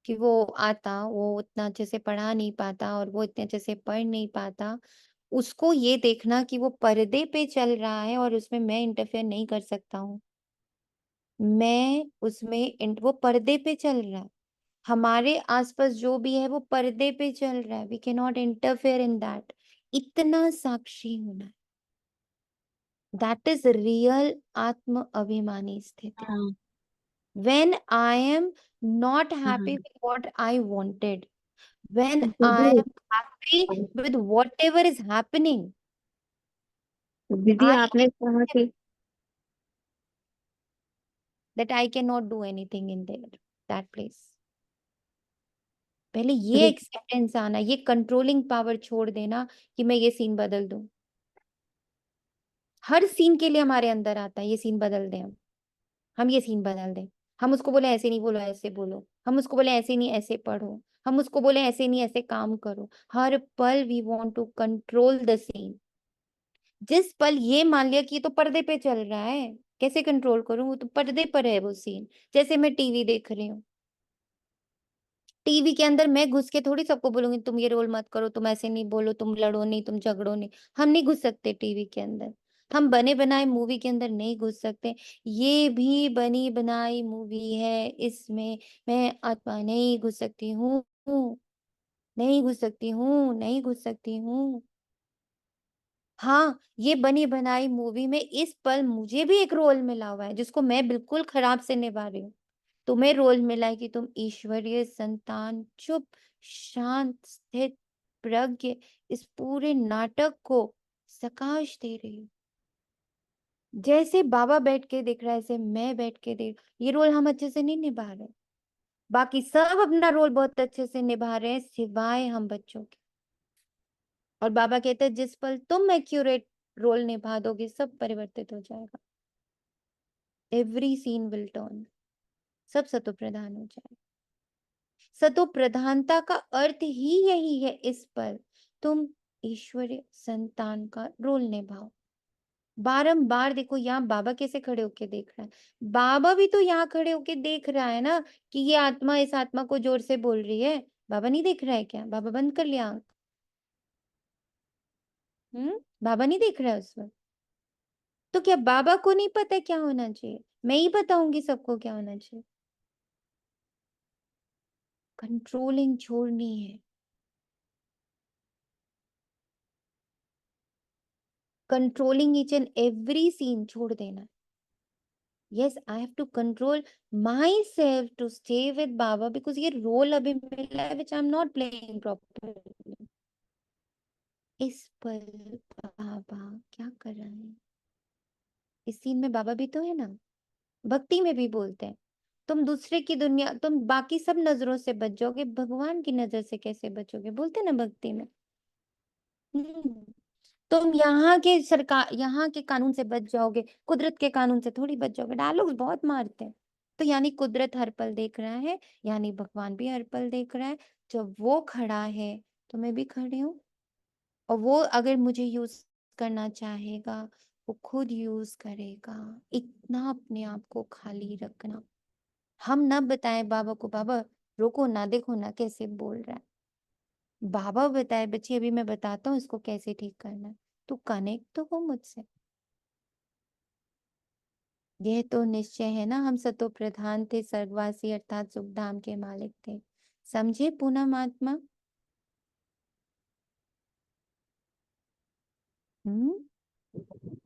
[SPEAKER 1] कि वो उतना अच्छे से पढ़ा नहीं पाता, और वो इतने अच्छे से पढ़ नहीं पाता, उसको ये देखना कि वो पर्दे पे चल रहा है और उसमें मैं इंटरफेयर नहीं कर सकता हूँ। वो पर्दे पे चल रहा है, हमारे आसपास जो भी है वो पर्दे पे चल रहा है, we can not interfere in that. इतना साक्षी होना, दैट इज रियल आत्म अभिमानी स्थिति।
[SPEAKER 3] हम्म
[SPEAKER 1] when I am not happy
[SPEAKER 3] hmm.
[SPEAKER 1] with what I wanted, when I
[SPEAKER 2] दीदी
[SPEAKER 1] am happy with whatever is happening,
[SPEAKER 2] दीदी
[SPEAKER 1] I
[SPEAKER 2] आपने कहा
[SPEAKER 1] accept
[SPEAKER 2] कि
[SPEAKER 1] that I cannot do anything in that place। पहले ये
[SPEAKER 2] दीदी
[SPEAKER 1] एक्सेप्टेंस आना, ये कंट्रोलिंग पावर छोड़ देना कि मैं ये सीन बदल दूं। हर सीन के लिए हमारे अंदर आता है, ये सीन बदल दें, हम ये सीन बदल दें। हम उसको बोले ऐसे नहीं बोलो, ऐसे बोलो। हम उसको बोले ऐसे नहीं, ऐसे पढ़ो। हम उसको बोले ऐसे नहीं, ऐसे काम करो। हर पल we want to control the scene. जिस पल ये मान लिया कि ये तो पर्दे पे चल रहा है, कैसे कंट्रोल करूं, वो तो पर्दे पर है वो सीन। जैसे मैं टीवी देख रही हूँ, टीवी के अंदर मैं घुस के थोड़ी सबको बोलूंगी तुम ये रोल मत करो, तुम ऐसे नहीं बोलो, तुम लड़ो नहीं, तुम झगड़ो नहीं। हम नहीं घुस सकते टीवी के अंदर, हम बने बनाए मूवी के अंदर नहीं घुस सकते। ये भी बनी बनाई मूवी है, इसमें मैं आत्मा नहीं घुस सकती हूँ, नहीं घुस सकती हूँ, नहीं घुस सकती हूँ। हाँ, ये बनी बनाई मूवी में इस पल मुझे भी एक रोल मिला हुआ है, जिसको मैं बिल्कुल खराब से निभा रही हूँ। तुम्हें रोल मिला है कि तुम ईश्वरीय संतान, चुप, शांत, स्थित, प्रज्ञ इस पूरे नाटक को प्रकाश दे रही हूँ। जैसे बाबा बैठ के देख रहा है, ऐसे मैं बैठ के देख, ये रोल हम अच्छे से नहीं निभा रहे, बाकी सब अपना रोल बहुत अच्छे से निभा रहे हैं सिवाय हम बच्चों के। और बाबा कहते हैं जिस पल तुम एक्यूरेट रोल निभा दोगे सब परिवर्तित हो जाएगा, एवरी सीन विल टर्न, सब सतो प्रधान हो जाएगा। सतो प्रधानता का अर्थ ही यही है, इस पल तुम ईश्वरीय संतान का रोल निभाओ। बारंबार देखो यहाँ बाबा कैसे खड़े होके देख रहा है, बाबा भी तो यहाँ खड़े होके देख रहा है ना कि ये आत्मा इस आत्मा को जोर से बोल रही है। बाबा नहीं देख रहा है क्या? बाबा बंद कर लिया आंख? बाबा नहीं देख रहा है उस वक्त? तो क्या बाबा को नहीं पता क्या होना चाहिए? मैं ही बताऊंगी सबको क्या होना चाहिए। कंट्रोलिंग छोड़नी है, controlling each and every scene छोड़ देना। Yes, I have to control myself to stay with Baba because ये रोल अभी मिला है which I'm not playing properly. इस पल बाबा क्या कर रहा है? इस सीन में बाबा भी तो है ना। भक्ति में भी बोलते हैं तुम दूसरे की दुनिया, तुम बाकी सब नजरों से बच जाओगे, भगवान की नजर से कैसे बचोगे? बोलते हैं ना भक्ति में। तुम यहाँ के सरकार, यहाँ के कानून से बच जाओगे, कुदरत के कानून से थोड़ी बच जाओगे। डायलॉग्स बहुत मारते हैं। तो यानी कुदरत हर पल देख रहा है, यानी भगवान भी हर पल देख रहा है। जब वो खड़ा है तो मैं भी खड़ी हूँ, और वो अगर मुझे यूज करना चाहेगा वो खुद यूज करेगा। इतना अपने आप को खाली रखना। हम ना बताएं बाबा को, बाबा रोको ना, देखो ना कैसे बोल रहा है। बाबा बताए बच्ची अभी मैं बताता हूँ इसको कैसे ठीक करना है, तू कनेक्ट तो हो मुझसे। यह तो निश्चय है ना, हम सतो प्रधान थे, स्वर्गवासी अर्थात सुखधाम के मालिक थे। समझे पूनम आत्मा?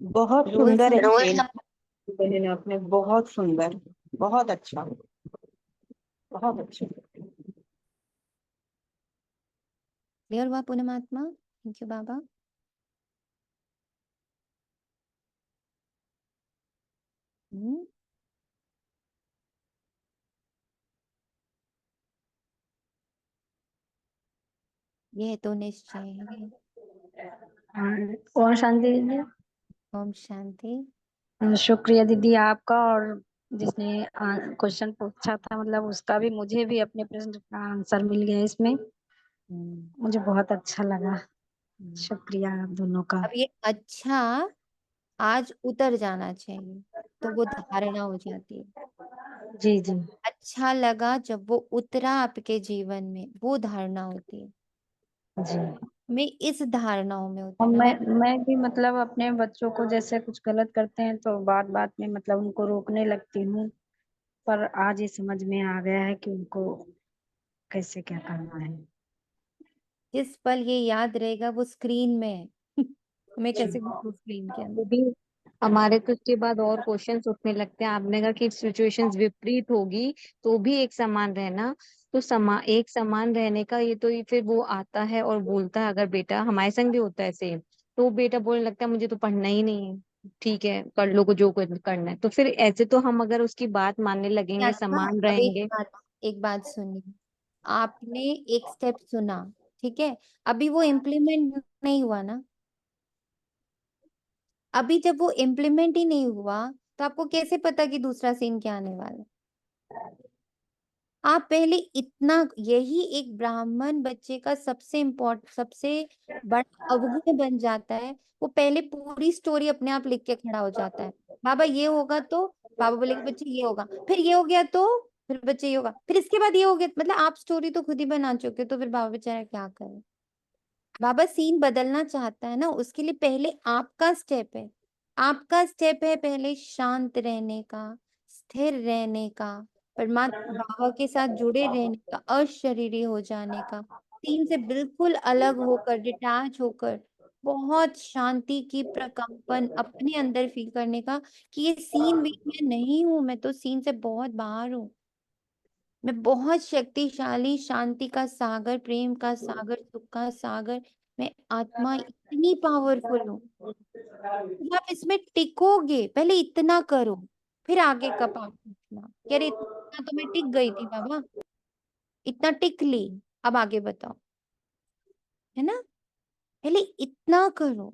[SPEAKER 4] बहुत
[SPEAKER 1] रोल
[SPEAKER 4] सुंदर
[SPEAKER 1] समझ
[SPEAKER 4] एक्सप्लेन बहन आपने, बहुत सुंदर, बहुत अच्छा, बहुत अच्छा।
[SPEAKER 1] क्लियर हुआ पूनम आत्मा? थैंक यू बाबा। हम्म यह तो निश्चय है।
[SPEAKER 5] ओम शांति दीदी।
[SPEAKER 1] ओम शांति।
[SPEAKER 5] शुक्रिया दीदी आपका, और जिसने क्वेश्चन पूछा था मतलब उसका भी, मुझे भी अपने प्रश्न का आंसर मिल गया इसमें। मुझे बहुत अच्छा लगा। शुक्रिया आप दोनों का।
[SPEAKER 1] अब ये अच्छा आज उतर जाना चाहिए तो वो धारणा हो जाती है।
[SPEAKER 5] जी जी
[SPEAKER 1] अच्छा लगा जब वो उतरा आपके जीवन में, वो धारणा होती है।
[SPEAKER 5] जी।
[SPEAKER 1] मैं इस धारणाओं में
[SPEAKER 5] और
[SPEAKER 1] उतरना
[SPEAKER 5] मैं
[SPEAKER 1] मैं।
[SPEAKER 5] मैं भी मतलब अपने बच्चों को जैसे कुछ गलत करते हैं तो बात बात में मतलब उनको रोकने लगती हूँ, पर आज ये समझ में आ गया है कि उनको कैसे क्या करना है।
[SPEAKER 1] जिस पल ये याद रहेगा वो स्क्रीन में है मैं
[SPEAKER 5] जी
[SPEAKER 1] कैसे घुसूं स्क्रीन के अंदर?
[SPEAKER 2] दीदी हमारे तो उसके बाद और क्वेश्चंस उठने लगते हैं। आपने कहा कि सिचुएशंस विपरीत होगी तो भी एक समान रहना, तो एक समान रहने का ये तो ये फिर वो आता है और बोलता है, अगर बेटा हमारे संग भी होता है सेम, तो बेटा बोलने लगता है मुझे तो पढ़ना ही नहीं है, ठीक है कर लो को जो करना है। तो फिर ऐसे तो हम अगर उसकी बात मानने लगेंगे,
[SPEAKER 1] आत्मा,
[SPEAKER 2] समान
[SPEAKER 1] अब
[SPEAKER 2] रहेंगे।
[SPEAKER 1] एक बात सुनिए। आपने एक स्टेप सुना, ठीक है, अभी वो इम्प्लीमेंट नहीं हुआ ना। अभी जब वो इम्प्लीमेंट ही नहीं हुआ तो आपको कैसे पता कि दूसरा सीन क्या आने वाला है? आप पहले इतना, यही एक ब्राह्मण बच्चे का सबसे इम्पोर्टेंट, सबसे बड़ा अवगुण बन जाता है। वो पहले पूरी स्टोरी अपने आप लिख के खड़ा हो जाता है। बाबा ये होगा तो बाबा बोलेगा बच्चे ये होगा, फिर ये हो गया तो फिर बच्चे ये होगा, फिर इसके बाद ये हो गया, मतलब आप स्टोरी तो खुद ही बना चुके हो, तो फिर बाबा बेचारा क्या करे? बाबा सीन बदलना चाहता है ना, उसके लिए पहले आपका स्टेप है। आपका स्टेप है पहले शांत रहने का, स्थिर रहने का, परमात्मा बाबा के साथ जुड़े रहने का, अशरीरी हो जाने का, सीन से बिल्कुल अलग होकर, डिटैच होकर, बहुत शांति की प्रकंपन अपने अंदर फील करने का कि ये सीन में मैं नहीं हूं, मैं तो सीन से बहुत बाहर हूँ। मैं बहुत शक्तिशाली, शांति का सागर, प्रेम का सागर, सुख का सागर, मैं आत्मा इतनी पावरफुल हूँ। जब आप इसमें टिकोगे, पहले इतना करो, फिर आगे का पार्ट पूछना। कह रहे इतना तो मैं टिक गई थी बाबा, इतना टिक ली, अब आगे बताओ, है ना। पहले इतना करो,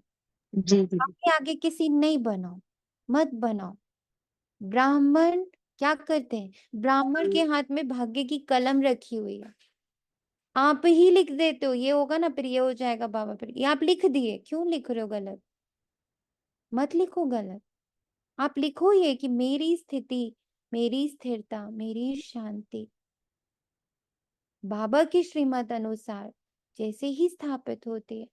[SPEAKER 2] जी दीदी।
[SPEAKER 1] आगे आगे किसी नहीं बनाओ, मत बनाओ। ब्राह्मण क्या करते हैं, ब्राह्मण के हाथ में भाग्य की कलम रखी हुई है, आप ही लिख देते हो ये होगा ना, फिर ये हो जाएगा बाबा, फिर ये आप लिख दिए, क्यों लिख रहे हो गलत, मत लिखो गलत। आप लिखो ये कि मेरी स्थिति, मेरी स्थिरता, मेरी शांति बाबा की श्रीमत अनुसार जैसे ही स्थापित होती है,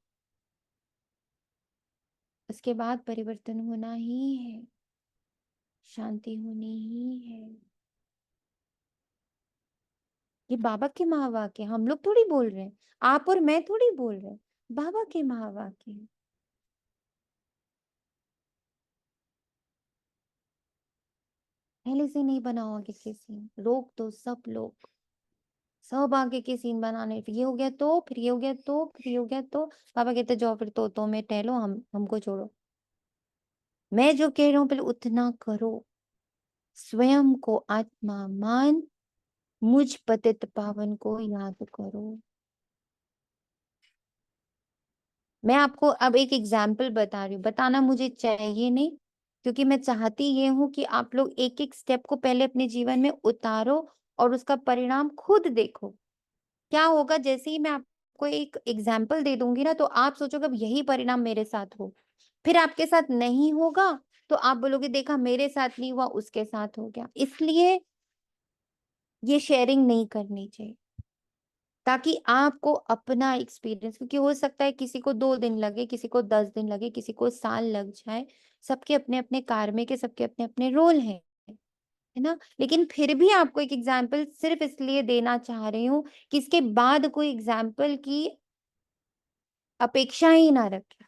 [SPEAKER 1] उसके बाद परिवर्तन होना ही है, शांति होनी ही है। ये बाबा के महावाक्य, हम लोग थोड़ी बोल रहे हैं, आप और मैं थोड़ी बोल रहे हैं, बाबा के महावाक्य हैं। पहले से नहीं बनाओगे किसी, रोक दो सब लोग, सब आगे के सीन बनाने, ये हो गया तो फिर ये हो गया तो फिर ये हो गया तो पापा कहते जाओ फिर तो में टहलो, हमको छोड़ो। मैं जो कह रहा हूँ पहले उतना करो, स्वयं को आत्मा मान, मुझ पतित पावन को याद करो। मैं आपको अब एक एग्जाम्पल बता रही हूँ, बताना मुझे चाहिए नहीं, क्योंकि मैं चाहती ये हूं कि आप लोग एक एक स्टेप को पहले अपने जीवन में उतारो और उसका परिणाम खुद देखो क्या होगा। जैसे ही मैं आपको एक एग्जाम्पल दे दूंगी ना, तो आप सोचोगे अब यही परिणाम मेरे साथ हो, फिर आपके साथ नहीं होगा तो आप बोलोगे देखा मेरे साथ नहीं हुआ उसके साथ हो गया। इसलिए ये शेयरिंग नहीं करनी चाहिए, ताकि आपको अपना एक्सपीरियंस, क्योंकि हो सकता है किसी को 2 दिन लगे, किसी को 10 दिन लगे, किसी को साल लग जाए, सबके अपने अपने कार्य के सबके अपने अपने रोल हैं, है ना। लेकिन फिर भी आपको एक एग्जाम्पल सिर्फ इसलिए देना चाह रही हूँ कि इसके बाद कोई एग्जाम्पल की अपेक्षा ही ना रखे,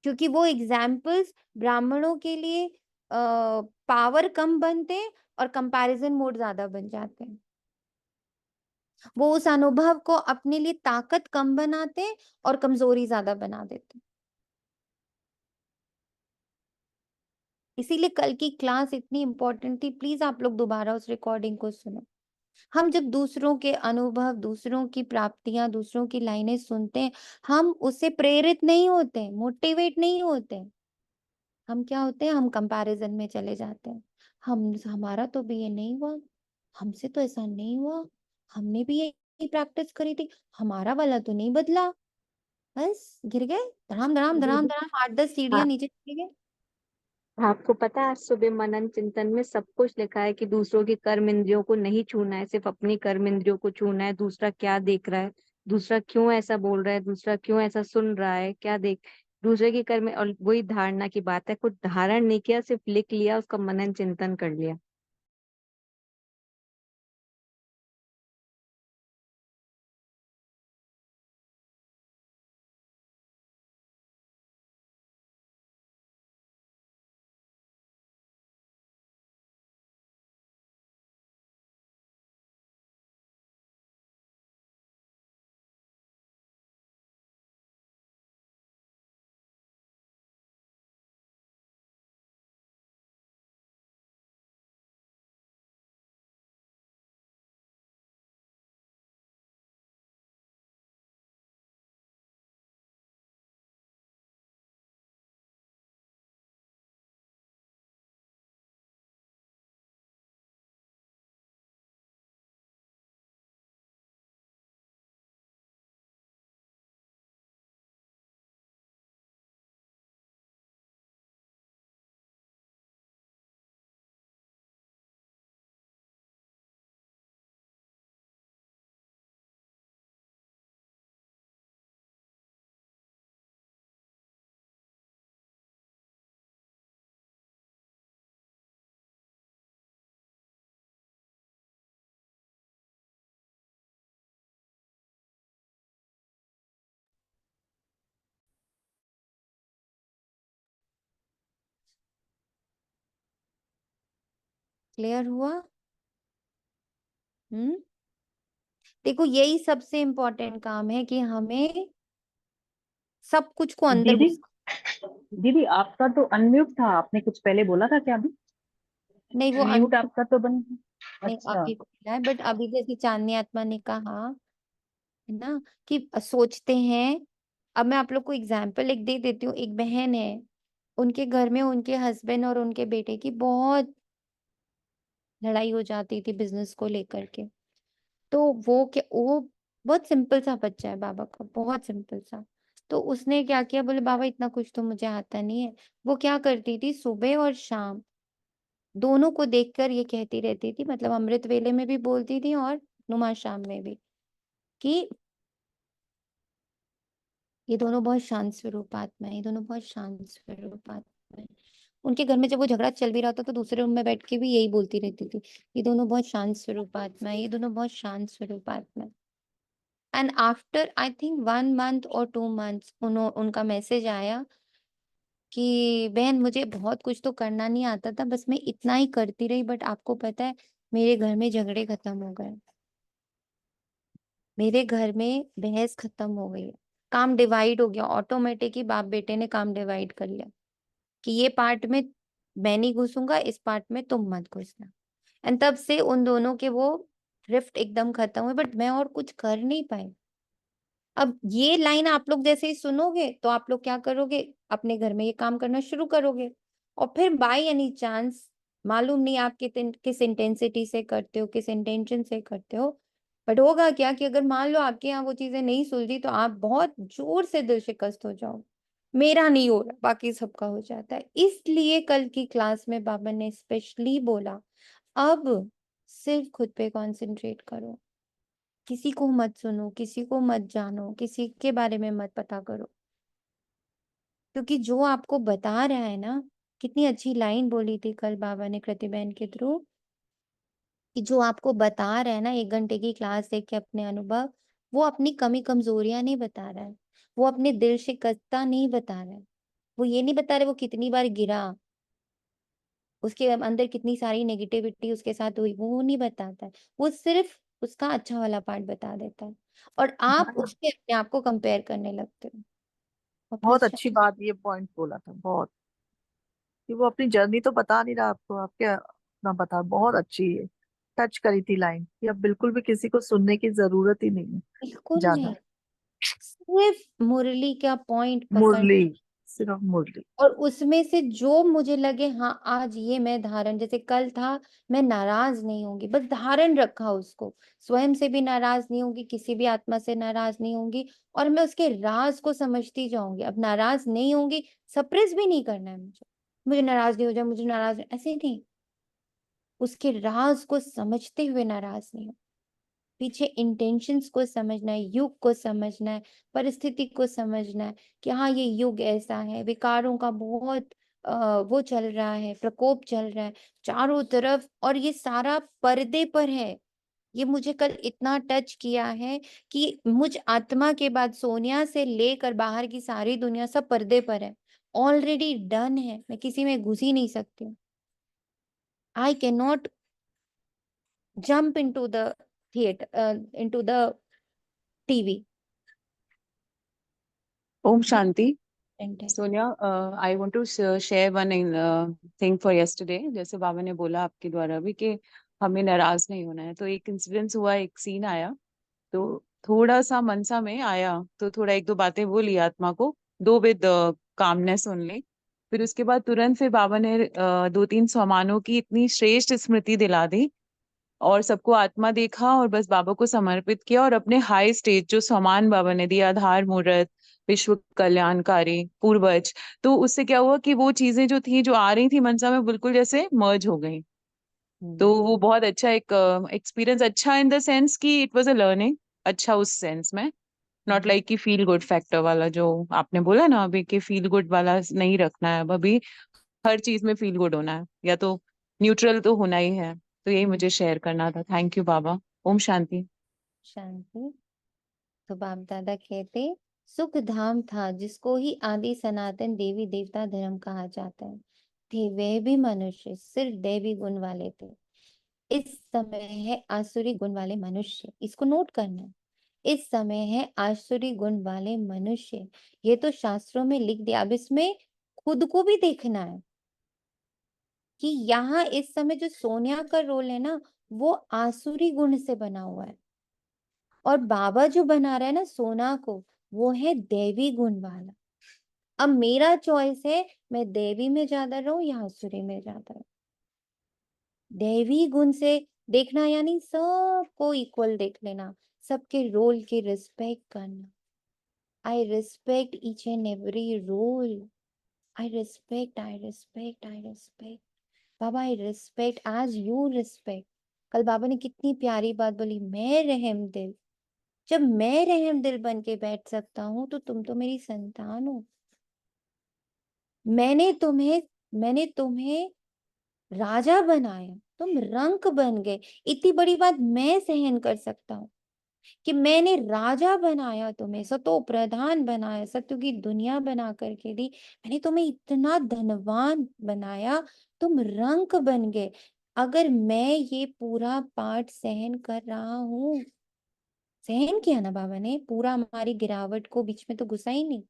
[SPEAKER 1] क्योंकि वो एग्जाम्पल्स ब्राह्मणों के लिए पावर कम बनते हैं और कंपैरिजन मोड ज्यादा बन जाते हैं। वो उस अनुभव को अपने लिए ताकत कम बनाते हैं और कमजोरी ज्यादा बना देते हैं। इसीलिए कल की क्लास इतनी इंपॉर्टेंट थी, प्लीज आप लोग दोबारा उस रिकॉर्डिंग को सुनो। हम जब दूसरों के अनुभव, दूसरों की प्राप्तियां, दूसरों की लाइनें सुनते हैं, हम उससे प्रेरित नहीं होते, मोटिवेट नहीं होते, हम क्या होते हैं, हम कंपैरिजन में चले जाते हैं। हमारा तो भी ये नहीं हुआ, हमसे तो ऐसा नहीं हुआ, हमने भी यही प्रैक्टिस करी थी, हमारा वाला तो नहीं बदला, बस गिर गए, धड़ाम धड़ाम धड़ाम
[SPEAKER 2] दीदी,
[SPEAKER 1] धड़ाम 8-10 सीढ़ियां
[SPEAKER 2] हाँ,
[SPEAKER 1] नीचे चले गए।
[SPEAKER 2] आपको पता है आज सुबह मनन चिंतन में सब कुछ लिखा है कि दूसरों की कर्म इंद्रियों को नहीं छूना है, सिर्फ अपनी कर्म इंद्रियों को छूना है। दूसरा क्या देख रहा है, दूसरा क्यों ऐसा बोल रहा है, दूसरा क्यों ऐसा सुन रहा है, क्या देख, दूसरे की कर्म। और वही धारणा की बात है, कुछ धारण नहीं किया, सिर्फ लिख लिया, उसका मनन चिंतन कर लिया।
[SPEAKER 1] क्लियर हुआ। देखो यही सबसे इम्पोर्टेंट काम है कि हमें सब कुछ को अंदर
[SPEAKER 6] दीदी
[SPEAKER 1] घुस
[SPEAKER 6] दीदी आपका तो अनम्यूट था, आपने कुछ पहले बोला था क्या अभी?
[SPEAKER 1] नहीं वो
[SPEAKER 6] म्यूट आपका तो बंद।
[SPEAKER 1] नहीं
[SPEAKER 6] अच्छा।
[SPEAKER 1] अभी को मिला है, बट अभी जैसे चांदनी आत्मा ने कहा है ना कि सोचते हैं। अब मैं आप लोग को एग्जाम्पल एक दे देती हूँ। एक बहन है, उनके घर में उनके हस्बैंड और उनके बेटे की बहुत लड़ाई हो जाती थी बिजनेस को लेकर के। तो वो बहुत सिंपल सा बच्चा है बाबा का, बहुत सिंपल सा। तो उसने क्या किया, बोले बाबा इतना कुछ तो मुझे आता नहीं है। वो क्या करती थी, सुबह और शाम दोनों को देखकर ये कहती रहती थी, मतलब अमृत वेले में भी बोलती थी और नुमा शाम में भी, कि ये दोनों बहुत शांत स्वरूप आत्मा है, ये दोनों बहुत शांत स्वरूप आत्मा है। उनके घर में जब वो झगड़ा चल भी रहा था तो दूसरे रूम में बैठ के भी यही बोलती रहती थी, ये दोनों बहुत शांत स्वरूप आत्मा है, ये दोनों बहुत शांत स्वरूप आत्मा है। And after I think 1 month और 2 मंथ्स उनका मैसेज आया कि बहन मुझे बहुत कुछ तो करना नहीं आता था, बस मैं इतना ही करती रही, बट आपको पता है मेरे घर में झगड़े खत्म हो गए, मेरे घर में बहस खत्म हो गई है, काम डिवाइड हो गया ऑटोमेटिक ही। बाप बेटे ने काम डिवाइड कर लिया कि ये पार्ट में मैं नहीं घुसूंगा, इस पार्ट में तुम मत घुसना। एंड तब से उन दोनों के वो रिफ्ट एकदम खत्म हुए, बट मैं और कुछ कर नहीं पाई। अब ये लाइन आप लोग जैसे ही सुनोगे तो आप लोग क्या करोगे, अपने घर में ये काम करना शुरू करोगे। और फिर बाय एनी चांस, मालूम नहीं आप किस इंटेंसिटी से करते हो, किस इंटेंशन से करते हो, बट होगा क्या कि अगर मान लो आपके यहाँ वो चीजें नहीं सुलझी तो आप बहुत जोर से दिल शिकस्त हो जाओ। मेरा नहीं हो रहा, बाकी सबका हो जाता है। इसलिए कल की क्लास में बाबा ने स्पेशली बोला, अब सिर्फ खुद पे कंसंट्रेट करो, किसी को मत सुनो, किसी को मत जानो, किसी के बारे में मत पता करो। क्योंकि जो आपको बता रहा है ना, कितनी अच्छी लाइन बोली थी कल बाबा ने कृति बहन के थ्रू, कि जो आपको बता रहा है ना 1 घंटे की क्लास देख के अपने अनुभव, वो अपनी कमी कमजोरियां नहीं बता रहा है, वो अपने दिल शिकस्ता नहीं बता रहा है, वो ये नहीं बता रहे वो कितनी बार गिरा, उसके अंदर कितनी सारी नेगेटिविटी उसके साथ हुई, वो नहीं बताता है। वो सिर्फ उसका अच्छा वाला पार्ट बता देता है, और आप
[SPEAKER 6] हाँ,
[SPEAKER 1] उससे अपने आप को कंपेयर करने लगते हो अपने
[SPEAKER 7] बहुत
[SPEAKER 1] से।
[SPEAKER 7] अच्छी बात ये पॉइंट बोला था, बहुत। कि वो अपनी जर्नी तो बता नहीं रहा आपको, आपके अपना बता, बहुत अच्छी है। टच करी थी लाइन कि अब बिल्कुल भी किसी को सुनने की जरूरत ही नहीं है
[SPEAKER 1] बिल्कुल
[SPEAKER 7] ज्यादा।
[SPEAKER 1] नहीं, सिर्फ मुरली का पॉइंट पकड़,
[SPEAKER 7] मुरली, सिर्फ मुरली।
[SPEAKER 1] और उसमें से जो मुझे लगे हाँ आज ये मैं धारण, जैसे कल था, मैं नाराज नहीं होंगी, बस धारण रखा उसको, स्वयं से भी नाराज नहीं होंगी, किसी भी आत्मा से नाराज नहीं होंगी, और मैं उसके राज को समझती जाऊंगी। अब नाराज नहीं होंगी, सप्रेस भी नहीं करना है मुझे, मुझे नाराज नहीं हो जाए, मुझे नाराज नहीं, ऐसे नहीं, उसके राज को समझते हुए नाराज नहीं हो, पीछे इंटेंशंस को समझना है, युग को समझना है, परिस्थिति को समझना है कि हाँ ये युग ऐसा है, विकारों का बहुत वो चल रहा है, प्रकोप चल रहा है चारों तरफ, और ये सारा पर्दे पर है। ये मुझे कल इतना टच किया है कि मुझ आत्मा के बाद सोनिया से लेकर बाहर की सारी दुनिया सब पर्दे पर है, ऑलरेडी डन है, मैं किसी में घुस ही नहीं सकती हूँ। I can not jump into the theatre, into the TV.
[SPEAKER 8] Om Shanti.
[SPEAKER 1] Intent है।
[SPEAKER 8] Sonia, I want to share one thing for yesterday. जैसे बाबा ने बोला आपके द्वारा भी कि हमें नाराज नहीं होना है, तो एक इंसिडेंस हुआ, एक सीन आया, तो थोड़ा सा मनसा में आया, तो थोड़ा एक दो बातें बोली आत्मा को, दो विद कामनेस ओनली। फिर उसके बाद तुरंत फिर बाबा ने 2-3 स्वमानों की इतनी श्रेष्ठ स्मृति दिला दी, और सबको आत्मा देखा और बस बाबा को समर्पित किया, और अपने हाई स्टेज जो सम्मान बाबा ने दिया, आधार मूर्त, विश्व कल्याणकारी, पूर्वज, तो उससे क्या हुआ कि वो चीजें जो थी, जो आ रही थी मनसा में, बिल्कुल जैसे मर्ज हो गई। तो वो बहुत अच्छा एक एक्सपीरियंस, अच्छा इन द सेंस कि इट वाज अ लर्निंग, अच्छा उस सेंस में, नॉट लाइक कि फील गुड फैक्टर वाला जो आपने बोला ना अभी, कि फील गुड वाला नहीं रखना है अब अभी, हर चीज में फील गुड होना है, या तो न्यूट्रल तो होना ही है। तो यही मुझे शेयर करना था। थैंक यू बाबा। ओम शांति।
[SPEAKER 1] शांति। तो बाप दादा कहते, सुख धाम था जिसको ही आदि सनातन देवी देवता धर्म कहा जाता है, थे वे भी मनुष्य, सिर्फ दैवी गुण वाले थे। इस समय है आसुरी गुण वाले मनुष्य, इसको नोट करना है। इस समय है आसुरी गुण वाले मनुष्य, ये तो शास्त्रों में लिख दिया। अब इसमें खुद को भी देखना है कि यहाँ इस समय जो सोनिया का रोल है ना, वो आसुरी गुण से बना हुआ है, और बाबा जो बना रहा है ना सोना को, वो है देवी गुण वाला। अब मेरा चॉइस है, मैं देवी में ज्यादा रहूं या आसुरी में ज्यादा रहूं। देवी गुण से देखना यानी सबको इक्वल देख लेना, सबके रोल की रिस्पेक्ट करना। I respect each and every role. I respect, I respect, I respect. बाबा I respect as you respect. कल बाबा ने कितनी प्यारी बात बोली, मैं रहम दिल। जब मैं रहम दिल बन के बैठ सकता हूं तो तुम तो मेरी संतान हो। मैंने तुम्हें राजा बनाया, तुम रंक बन गए। इतनी बड़ी बात मैं सहन कर सकता हूँ कि मैंने राजा बनाया, तुम्हें सतो प्रधान बनाया, सत्य की दुनिया बना करके दी। मैंने तुम्हें इतना धनवान बनाया, तुम रंक बन गए। अगर मैं ये पूरा पाठ सहन कर रहा हूँ, सहन किया ना बाबा ने पूरा, हमारी गिरावट को बीच में तो घुसा ही नहीं,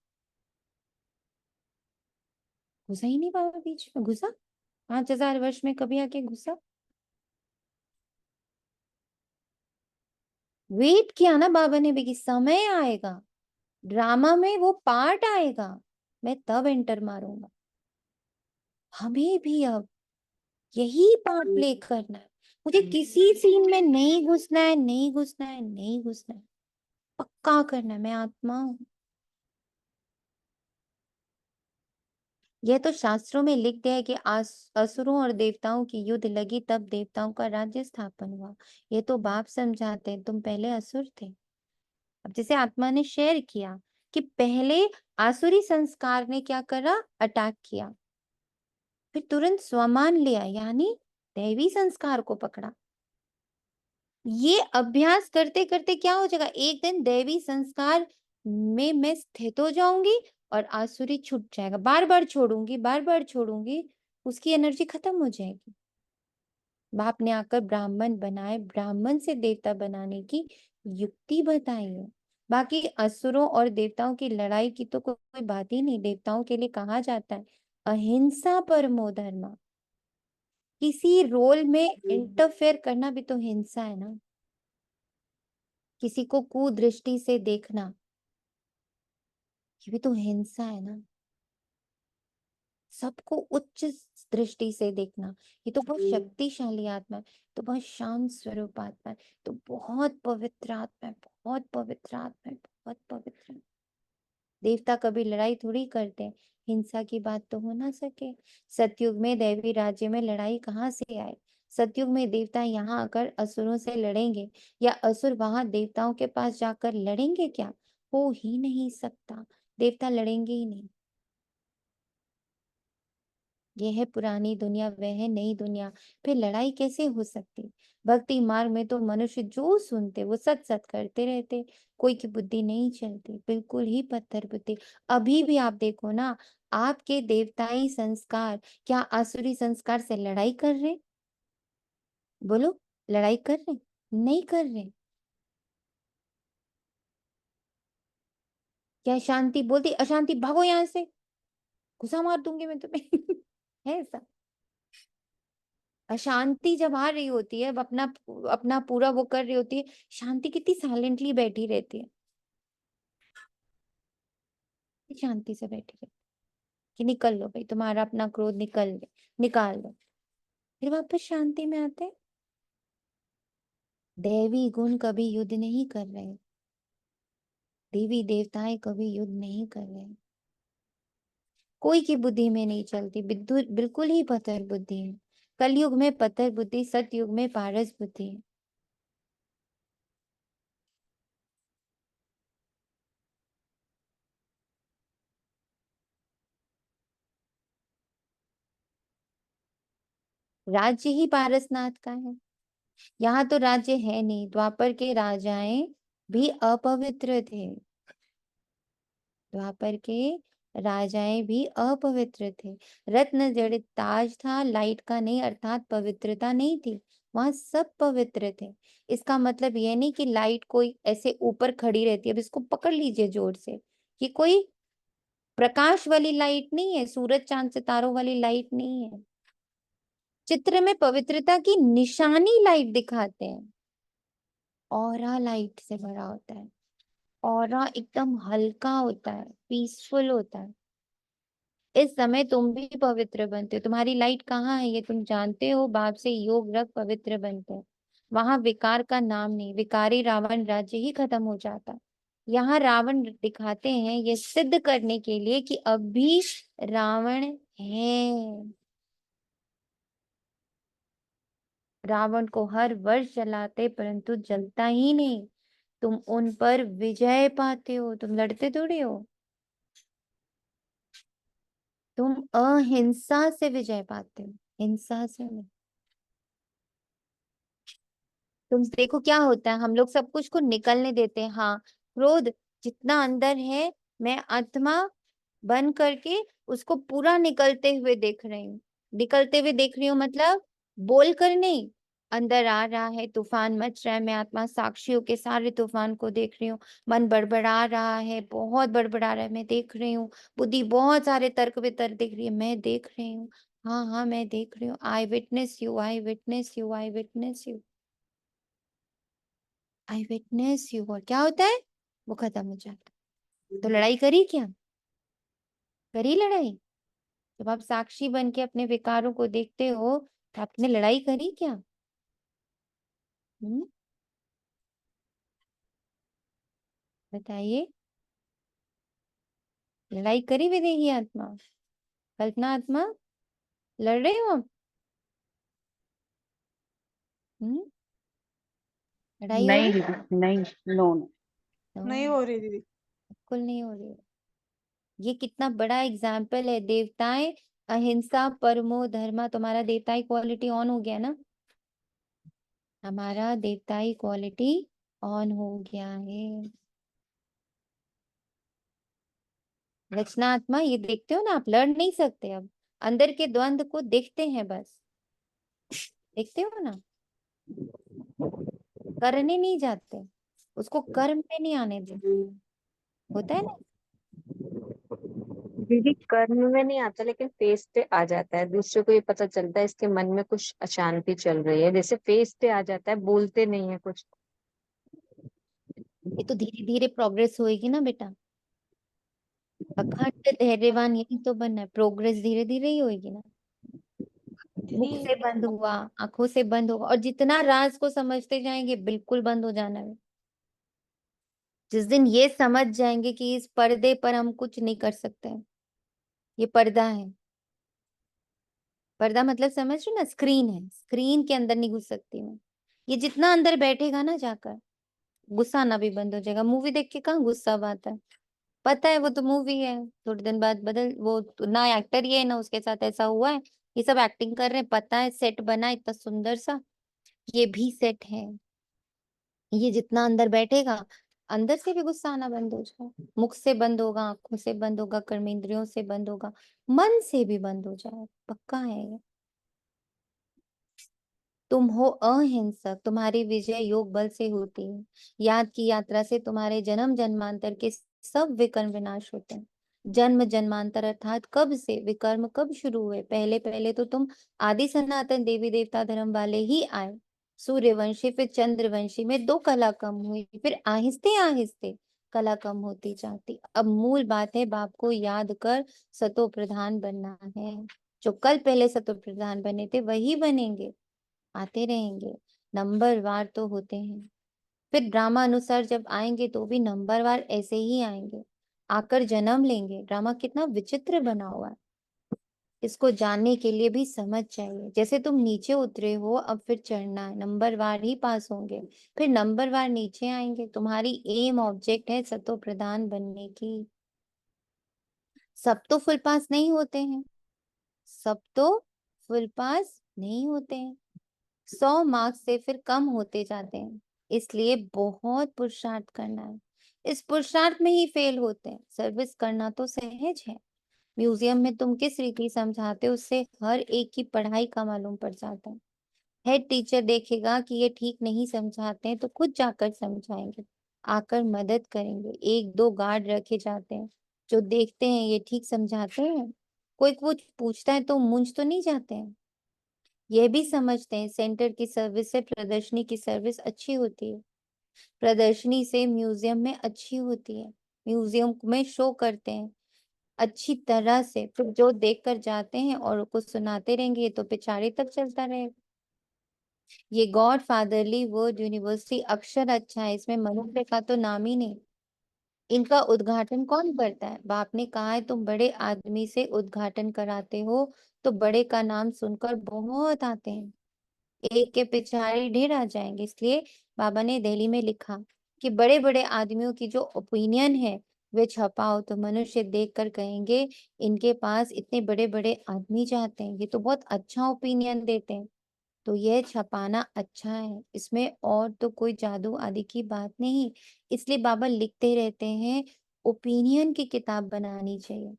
[SPEAKER 1] घुसा ही नहीं बाबा बीच में, घुसा 5000 वर्ष में कभी आके घुसा? वेट किया ना बाबा ने भी कि समय आएगा, ड्रामा में वो पार्ट आएगा, मैं तब एंटर मारूंगा। हमें भी अब यही पार्ट प्ले करना है। मुझे किसी सीन में नहीं घुसना है, नहीं घुसना है, नहीं घुसना है, पक्का करना है। मैं आत्मा हूं। यह तो शास्त्रों में लिख दिया है कि असुरों और देवताओं की युद्ध लगी, तब देवताओं का राज्य स्थापन हुआ। ये तो बाप समझाते हैं, तुम पहले असुर थे। अब जैसे आत्मा ने शेयर किया कि पहले आसुरी संस्कार ने क्या करा, अटैक किया, फिर तुरंत स्वमान लिया, यानी दैवी संस्कार को पकड़ा। ये अभ्यास करते करते क्या हो जाएगा, एक दिन दैवी संस्कार में मैं स्थित हो जाऊंगी और आसुरी छूट जाएगा। बार बार छोड़ूंगी, बार बार छोड़ूंगी, उसकी एनर्जी खत्म हो जाएगी। बाप ने आकर ब्राह्मण बनाए, ब्राह्मण से देवता बनाने की युक्ति बताई है। बाकी असुरों और देवताओं की लड़ाई की तो कोई बात ही नहीं। देवताओं के लिए कहा जाता है अहिंसा परमो धर्म। किसी रोल में इंटरफेयर करना भी तो हिंसा है ना। किसी को कुदृष्टि से देखना, ये भी तो हिंसा है ना। सबको उच्च दृष्टि से देखना, ये तो बहुत शक्तिशाली आत्मा है, तो बहुत शांत स्वरूप आत्मा है, तो बहुत पवित्र आत्मा है, बहुत पवित्र आत्मा है, बहुत पवित्र है। देवता कभी लड़ाई थोड़ी करते हैं, हिंसा की बात तो हो ना सके। सतयुग में दैवी राज्य में लड़ाई कहाँ से आए? सतयुग में देवता यहाँ आकर असुरों से लड़ेंगे या असुर वहां देवताओं के पास जाकर लड़ेंगे? क्या हो ही नहीं सकता, देवता लड़ेंगे ही नहीं। ये है पुरानी दुनिया, वह है नई दुनिया, फिर लड़ाई कैसे हो सकती? भक्ति मार्ग में तो मनुष्य जो सुनते वो सत सत करते रहते, कोई की बुद्धि नहीं चलती, बिल्कुल ही पत्थर बुद्धि। अभी भी आप देखो ना, आपके देवताई संस्कार क्या आसुरी संस्कार से लड़ाई कर रहे? बोलो, लड़ाई कर रहे? नहीं कर रहे। क्या शांति बोलती, अशांति भागो यहाँ से, घुसा मार दूंगी मैं तुम्हें है ऐसा? अशांति जब आ रही होती है, अब अपना अपना पूरा वो कर रही होती है, शांति कितनी साइलेंटली बैठी रहती है, शांति से बैठी रहती है कि निकल लो भाई, तुम्हारा अपना क्रोध निकाल लो, फिर वापस शांति में आते हैं। देवी गुण कभी युद्ध नहीं कर रहे, देवी देवताएं कभी युद्ध नहीं कर रहे, कोई की बुद्धि में नहीं चलती, बिल्कुल ही पत्थर बुद्धि है। कलयुग में पत्थर बुद्धि, सतयुग में पारस बुद्धि है। राज्य ही पारसनाथ का है, यहाँ तो राज्य है नहीं। द्वापर के राजाएं भी अपवित्र थे, द्वापर के राजाएं भी अपवित्र थे। रत्न जड़ित ताज था, लाइट का नहीं, अर्थात पवित्रता नहीं थी। वहां सब पवित्र थे। इसका मतलब यह नहीं कि लाइट कोई ऐसे ऊपर खड़ी रहती है। अब इसको पकड़ लीजिए जोर से। ये कोई प्रकाश वाली लाइट नहीं है, सूरज चांद सितारों वाली लाइट नहीं है। चित्र में पवित्रता की निशानी लाइट दिखाते हैं। ऑरा लाइट से भरा होता है। ऑरा एकदम हल्का होता है, पीसफुल होता है। इस समय तुम भी पवित्र बनते हो। तुम्हारी लाइट कहाँ है ये तुम जानते हो। बाप से योग रख, पवित्र बनते हो। वहां विकार का नाम नहीं। विकारी रावण राज्य ही खत्म हो जाता। यहाँ रावण दिखाते हैं ये सिद्ध करने के लिए कि अब भी रावण है। रावण को हर वर्ष जलाते परंतु जलता ही नहीं। तुम उन पर विजय पाते हो। तुम लड़ते थोड़ी हो। तुम अहिंसा से विजय पाते हो, हिंसा से नहीं। तुम देखो क्या होता है, हम लोग सब कुछ को निकलने देते हैं। हाँ, क्रोध जितना अंदर है, मैं आत्मा बन करके उसको पूरा निकलते हुए देख रही हूँ। निकलते हुए देख रही हूँ मतलब बोल कर नहीं। अंदर आ रहा है, तूफान मच रहा है, मैं आत्मा साक्षियों के सारे तूफान को देख रही हूँ। मन बड़बड़ा रहा है, बहुत बड़बड़ा रहा है, मैं देख रही हूँ। बुद्धि बहुत सारे तर्क वितर्क देख रही है, मैं देख रही हूँ। हाँ हाँ, मैं देख रही हूँ। I witness you, I witness you, I witness you, I witness you. और क्या होता है, वो खत्म हो जाता है। तो लड़ाई करी क्या, करी लड़ाई। जब आप साक्षी बन के अपने विकारों को देखते हो तो आपने लड़ाई करी क्या। हम्म, बताइए। लड़ाई करी विदेही आत्मा, कल्पना आत्मा, लड़ रहे हो आप। हम्म, लड़ाई हो
[SPEAKER 6] नहीं
[SPEAKER 1] रही।
[SPEAKER 6] दीदी, नहीं, नो नो।
[SPEAKER 9] नहीं
[SPEAKER 1] तो
[SPEAKER 9] हो रही दीदी।
[SPEAKER 1] बिल्कुल नहीं हो रही है। ये कितना बड़ा एग्जाम्पल है। देवताएं अहिंसा परमो धर्मा, तुम्हारा देवताई क्वालिटी ऑन हो गया ना। हमारा देवताई क्वालिटी ऑन हो गया है। रचनात्मा, ये देखते हो ना, आप लड़ नहीं सकते। अब अंदर के द्वंद को देखते हैं बस। देखते हो ना, करने नहीं जाते, उसको कर्म में नहीं आने देते। होता है ना।
[SPEAKER 2] दीदी कर्म में नहीं आता लेकिन फेस पे आ जाता है। दूसरे को ये पता चलता है इसके मन में कुछ अशांति चल रही है, जैसे फेस पे आ जाता है, बोलते नहीं है कुछ।
[SPEAKER 1] ये तो धीरे धीरे प्रोग्रेस होएगी ना बेटा। अखंड धैर्यवान यही तो बनना है। प्रोग्रेस धीरे धीरे ही होएगी ना। मुख
[SPEAKER 3] दीदी
[SPEAKER 1] से बंद हुआ, आंखों से बंद होगा, और जितना राज को समझते जाएंगे बिल्कुल बंद हो जाना है। जिस दिन ये समझ जाएंगे कि इस पर्दे पर हम कुछ नहीं कर सकते, ये पर्दा है। पर्दा मतलब समझ रहे हो ना, स्क्रीन है, स्क्रीन के अंदर नहीं घुस सकती मैं। ये जितना अंदर बैठेगा ना जाकर, गुस्सा आना भी बंद हो जाएगा। मूवी देख के कहाँ गुस्सा अब आता है। पता है वो तो मूवी है, थोड़े दिन बाद बदल, वो तो ना एक्टर ये है ना उसके साथ ऐसा हुआ है। ये सब एक्टिंग कर रहे हैं, पता है सेट बना है इतना सुंदर सा, ये भी सेट है। ये जितना अंदर बैठेगा, अंदर से भी गुस्सा आना बंद हो जाए। मुख से बंद होगा, आंखों से बंद होगा, कर्मेंद्रियों से बंद होगा, मन से भी बंद हो जाए, पक्का है ये। तुम हो अहिंसक, तुम्हारी विजय योग बल से होती है। याद की यात्रा से तुम्हारे जन्म जन्मांतर के सब विकर्म विनाश होते हैं। जन्म जन्मांतर अर्थात कब से विकर्म कब शुरू हुए, पहले पहले तो तुम आदि सनातन देवी देवता धर्म वाले ही आए। सूर्यवंशी फिर चंद्रवंशी में दो कला कम हुई, फिर आहिस्ते आहिस्ते कला कम होती जाती। अब मूल बात है, बाप को याद कर सतो प्रधान बनना है। जो कल पहले सतो प्रधान बने थे वही बनेंगे, आते रहेंगे। नंबरवार तो होते हैं। फिर ड्रामा अनुसार जब आएंगे तो भी नंबरवार ऐसे ही आएंगे, आकर जन्म लेंगे। ड्रामा कितना विचित्र बना हुआ है, इसको जानने के लिए भी समझ चाहिए। जैसे तुम नीचे उतरे हो, अब फिर चढ़ना है, नंबरवार ही पास होंगे, फिर नंबरवार नीचे आएंगे। तुम्हारी एम ऑब्जेक्ट है सतो प्रधान बनने की। सब तो फुल पास नहीं होते हैं, सब तो फुल पास नहीं होते हैं। 100 मार्क्स से फिर कम होते जाते हैं, इसलिए बहुत पुरुषार्थ करना है। इस पुरुषार्थ में ही फेल होते हैं। सर्विस करना तो सहज है। म्यूजियम में तुम किस रीति समझाते हो उससे हर एक की पढ़ाई का मालूम पड़ जाता है। हेड टीचर देखेगा कि ये ठीक नहीं समझाते हैं तो खुद जाकर समझाएंगे, आकर मदद करेंगे। एक दो गार्ड रखे जाते हैं जो देखते हैं ये ठीक समझाते हैं। कोई कुछ पूछता है तो मूंझ तो नहीं जाते हैं। ये भी समझते हैं सेंटर की सर्विस से प्रदर्शनी की सर्विस अच्छी होती है, प्रदर्शनी से म्यूजियम में अच्छी होती है। म्यूजियम में शो करते हैं अच्छी तरह से, फिर जो देख कर जाते हैं और को सुनाते रहेंगे ये तो पिछाड़ी तक चलता रहेगा। ये गॉड फादरली वर्ड यूनिवर्सिटी अक्षर अच्छा है, इसमें मनुष्य का तो नाम ही नहीं। इनका उद्घाटन कौन करता है? बाप ने कहा है तुम बड़े आदमी से उद्घाटन कराते हो तो बड़े का नाम सुनकर बहुत आते हैं, एक के पिछाड़ी ढेर आ जाएंगे। इसलिए बाबा ने दिल्ली में लिखा कि बड़े बड़े आदमियों की जो ओपिनियन है वे छपाओ तो मनुष्य देखकर कहेंगे इनके पास इतने बड़े बड़े आदमी जाते हैं, ये तो बहुत अच्छा ओपिनियन देते हैं। तो यह छपाना अच्छा है, इसमें और तो कोई जादू आदि की बात नहीं। इसलिए बाबा लिखते रहते हैं ओपिनियन की किताब बनानी चाहिए।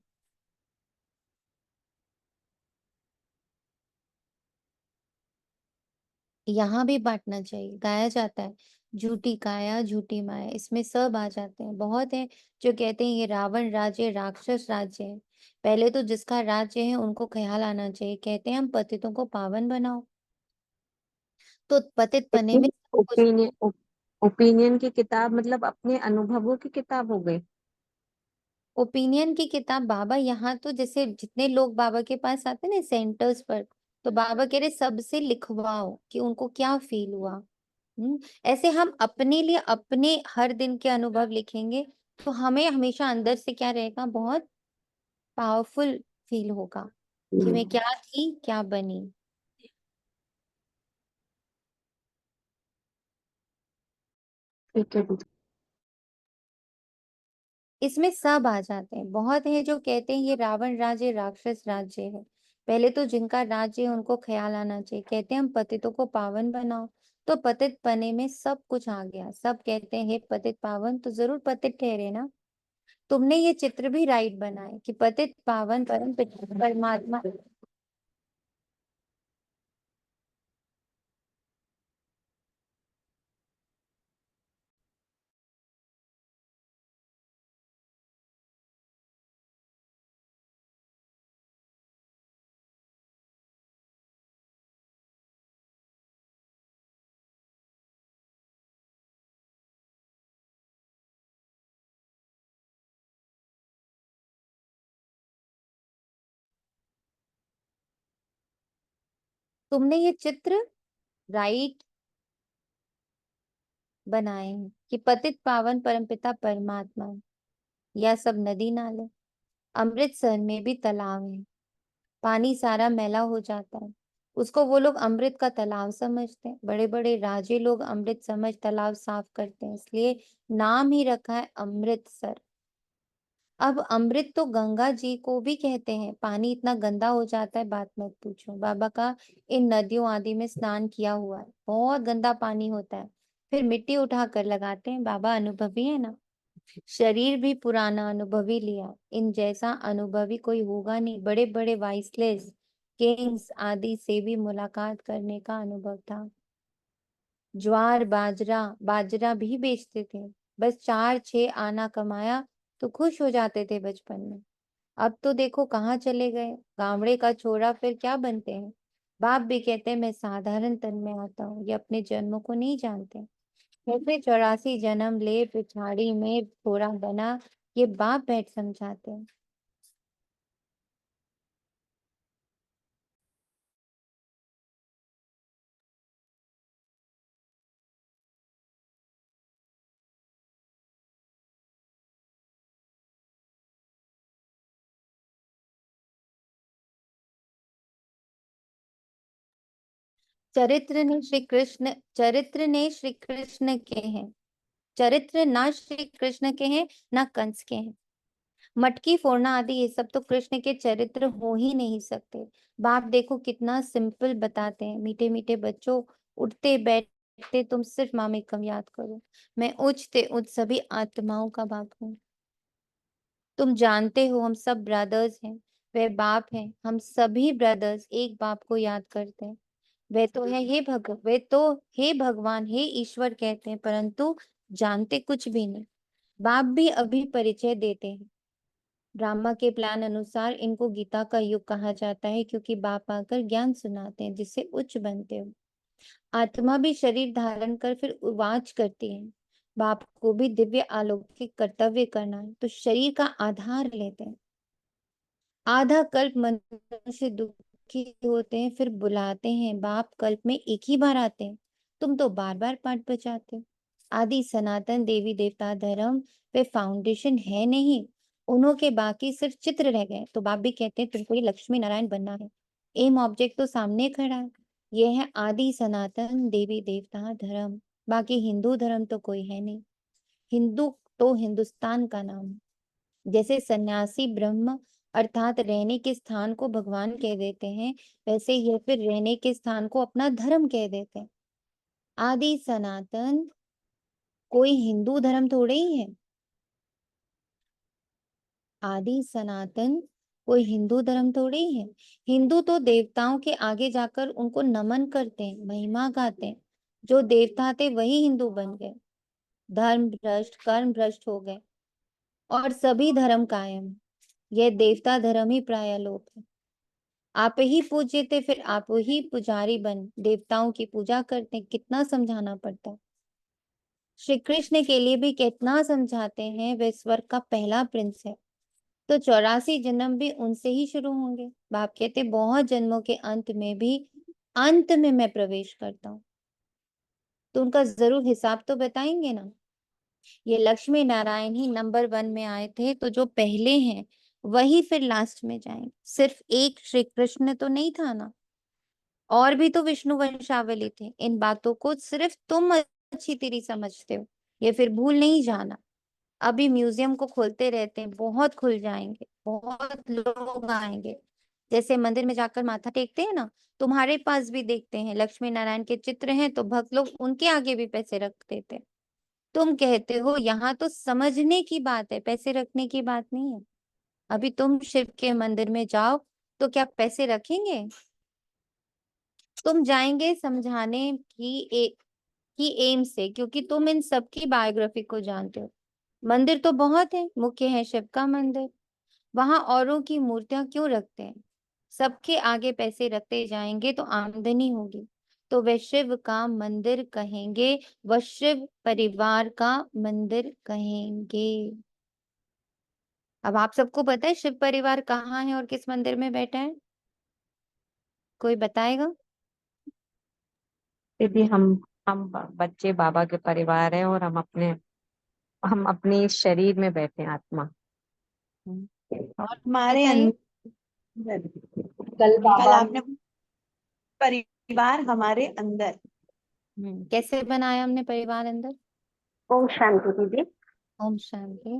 [SPEAKER 1] यहाँ भी बांटना चाहिए। गाया जाता है झूठी काया झूठी माया, इसमें सब आ जाते हैं। बहुत है जो कहते हैं ये रावण राज्य राक्षस राज्य है। पहले तो जिसका राज्य है उनको ख्याल आना चाहिए। कहते हैं हम पतितों को पावन बनाओ, तो पतित पने में
[SPEAKER 2] लेकिन
[SPEAKER 1] सब कुछ।
[SPEAKER 2] ओपिनियन ओपिनियन की किताब मतलब अपने अनुभवों की किताब हो गई।
[SPEAKER 1] ओपिनियन की किताब बाबा यहाँ तो जैसे जितने लोग बाबा के पास आते हैं ना सेंटर्स पर, तो बाबा कह रहे सबसे लिखवाओ कि उनको क्या फील हुआ। ऐसे हम अपने लिए अपने हर दिन के अनुभव लिखेंगे तो हमें हमेशा अंदर से क्या रहेगा, बहुत पावरफुल फील होगा कि मैं क्या थी क्या बनी।
[SPEAKER 2] ठीक है दीदी।
[SPEAKER 1] इसमें सब आ जाते हैं। बहुत है जो कहते हैं ये रावण राज्य राक्षस राज्य है। पहले तो जिनका राज्य है उनको ख्याल आना चाहिए। कहते हैं हम पतितों को पावन बनाओ, तो पतित पने में सब कुछ आ गया। सब कहते हैं हे पतित पावन, तो जरूर पतित ठहरे ना। तुमने ये चित्र भी राइट बनाए कि पतित पावन परम पिता परमात्मा। तुमने ये चित्र राइट बनाए हैं कि पतित पावन परमपिता परमात्मा है। यह सब नदी नाले, अमृतसर में भी तालाब है, पानी सारा मैला हो जाता है, उसको वो लोग अमृत का तालाब समझते हैं। बड़े बड़े राजे लोग अमृत समझ तालाब साफ करते हैं, इसलिए नाम ही रखा है अमृतसर। अब अमृत तो गंगा जी को भी कहते हैं। पानी इतना गंदा हो जाता है बात मत पूछो। बाबा का इन नदियों आदि में स्नान किया हुआ है, बहुत गंदा पानी होता है, फिर मिट्टी उठा कर लगाते हैं। बाबा अनुभवी है ना, शरीर भी पुराना अनुभवी लिया, इन जैसा अनुभवी कोई होगा नहीं। बड़े बड़े वाइसलेस किंग्स आदि से भी मुलाकात करने का अनुभव था। ज्वार बाजरा बाजरा भी बेचते थे, बस 4-6 आना कमाया तो खुश हो जाते थे बचपन में। अब तो देखो कहाँ चले गए, गावड़े का छोरा फिर क्या बनते हैं। बाप भी कहते हैं मैं साधारण तन में आता हूँ, ये अपने जन्मों को नहीं जानते। कैसे 84 जन्म ले पिछाड़ी में थोड़ा बना, ये बाप बैठ समझाते हैं। चरित्र ने श्री कृष्ण के हैं, चरित्र ना श्री कृष्ण के हैं ना कंस के हैं। मटकी फोड़ना आदि ये सब तो कृष्ण के चरित्र हो ही नहीं सकते। बाप देखो कितना सिंपल बताते हैं। मीठे मीठे बच्चों, उठते बैठते बैठते तुम सिर्फ मामेकम याद करो। मैं उच्च ते उच्च सभी आत्माओं का बाप हूँ। तुम जानते हो हम सब ब्रदर्स हैं, वह बाप है, हम सभी ब्रदर्स एक बाप को याद करते हैं। वे तो हे भगवान हे ईश्वर कहते हैं, परंतु जानते कुछ भी नहीं। बाप भी अभी परिचय देते हैं। ब्रह्मा के प्लान अनुसार इनको गीता का युग कहा जाता है, क्योंकि बाप आकर ज्ञान सुनाते हैं जिससे उच्च बनते हो। आत्मा भी शरीर धारण कर फिर उवाच करती है। बाप को भी दिव्य अलौकिक कर्तव्य करना है, तो शरीर का आधार लेते हैं। आधा कल्प मनुष्य दुखी होते हैं, फिर बुलाते हैं बाप, कल्प में एक ही बार आते हैं। तुम तो बार बार पाठ बचाते हो। आदि सनातन देवी देवता धर्म पे फाउंडेशन है नहीं, उन्हों के बाकी सिर्फ चित्र रह गए। तो बाप भी कहते हैं तुमको ये लक्ष्मी नारायण बनना है, एम ऑब्जेक्ट तो सामने खड़ा है। ये है आदि सनातन देवी देवता धर्म, बाकी हिंदू धर्म तो कोई है नहीं। हिंदू तो हिंदुस्तान का नाम है। जैसे सन्यासी ब्रह्म अर्थात रहने के स्थान को भगवान कह देते हैं, वैसे ये फिर रहने के स्थान को अपना धर्म कह देते हैं। आदि सनातन कोई हिंदू धर्म थोड़े ही है। आदि सनातन कोई हिंदू धर्म थोड़े ही है। हिंदू तो देवताओं के आगे जाकर उनको नमन करते हैं, महिमा गाते हैं। जो देवता थे वही हिंदू बन गए, धर्म भ्रष्ट कर्म भ्रष्ट हो गए और सभी धर्म कायम। यह देवता धर्म ही प्राय लोप है। आप ही पूज्य थे, फिर आप ही पुजारी बन देवताओं की पूजा करते। कितना समझाना पड़ता है। श्री कृष्ण के लिए भी कितना समझाते हैं, वे स्वर्ग का पहला प्रिंस है, तो 84 जन्म भी उनसे ही शुरू होंगे। बाप कहते बहुत जन्मों के अंत में भी अंत में मैं प्रवेश करता हूँ, तो उनका जरूर हिसाब तो बताएंगे ना। ये लक्ष्मी नारायण ही नंबर 1 में आए थे, तो जो पहले हैं वही फिर लास्ट में जाएंगे। सिर्फ एक श्री कृष्ण तो नहीं था ना, और भी तो विष्णु वंशावली थे। इन बातों को सिर्फ तुम अच्छी तेरी समझते हो, ये फिर भूल नहीं जाना। अभी म्यूजियम को खोलते रहते हैं, बहुत खुल जाएंगे, बहुत लोग आएंगे। जैसे मंदिर में जाकर माथा टेकते हैं ना, तुम्हारे पास भी देखते हैं लक्ष्मी नारायण के चित्र हैं, तो भक्त लोग उनके आगे भी पैसे रख देते हैं। तुम कहते हो यहाँ तो समझने की बात है, पैसे रखने की बात नहीं है। अभी तुम शिव के मंदिर में जाओ तो क्या पैसे रखेंगे? तुम जाएंगे समझाने की एम से, क्योंकि तुम इन सब की बायोग्राफी को जानते हो। मंदिर तो बहुत है, मुख्य है शिव का मंदिर, वहां औरों की मूर्तियां क्यों रखते हैं? सबके आगे पैसे रखते जाएंगे तो आमदनी होगी, तो वे शिव का मंदिर कहेंगे, वह शिव परिवार का मंदिर कहेंगे। अब आप सबको पता है शिव परिवार कहाँ है और किस मंदिर में बैठा है? कोई बताएगा?
[SPEAKER 2] दीदी हम बच्चे बाबा के परिवार हैं, और हम अपने शरीर में बैठे हैं, आत्मा।
[SPEAKER 4] और हमारे
[SPEAKER 1] बताइए।
[SPEAKER 4] अंदर
[SPEAKER 5] कल
[SPEAKER 4] कल
[SPEAKER 5] बाबा
[SPEAKER 4] आपने परिवार हमारे अंदर।
[SPEAKER 1] कैसे बनाया हमने परिवार अंदर?
[SPEAKER 5] ओम शांति दीदी।
[SPEAKER 1] ओम शांति।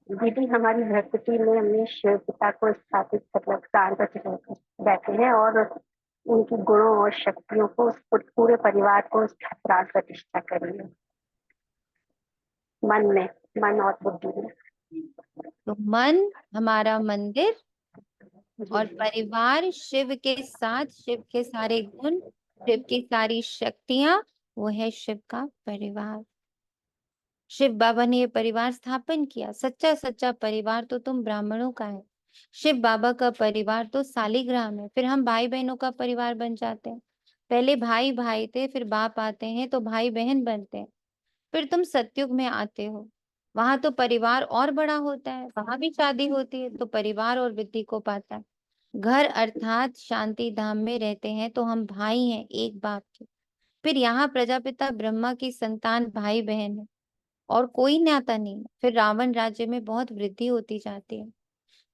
[SPEAKER 5] दीदी हमारी प्रकृति में हमने शिव पिता को स्थापित मतलब प्राण प्रतिष्ठा बैठे हैं, और उनकी गुणों और शक्तियों को पूरे परिवार को प्राण प्रतिष्ठा करेंगे मन में, मन और बुद्धि में।
[SPEAKER 1] तो मन हमारा मंदिर और परिवार शिव के साथ, शिव के सारे गुण, शिव की सारी शक्तियां, वो है शिव का परिवार। शिव बाबा ने ये परिवार स्थापन किया। सच्चा सच्चा परिवार तो तुम ब्राह्मणों का है। शिव बाबा का परिवार तो सालिग्राम है, फिर हम भाई बहनों का परिवार बन जाते हैं। पहले भाई भाई थे, फिर बाप आते हैं तो भाई बहन बनते हैं। फिर तुम सतयुग में आते हो, वहां तो परिवार और बड़ा होता है, वहां भी शादी होती है तो परिवार और वृद्धि को पाता है। घर अर्थात शांति धाम में रहते हैं तो हम भाई हैं एक बाप के। फिर यहाँ प्रजापिता ब्रह्मा की संतान भाई बहन है और कोई नाता नहीं है। फिर रावण राज्य में बहुत वृद्धि होती जाती है।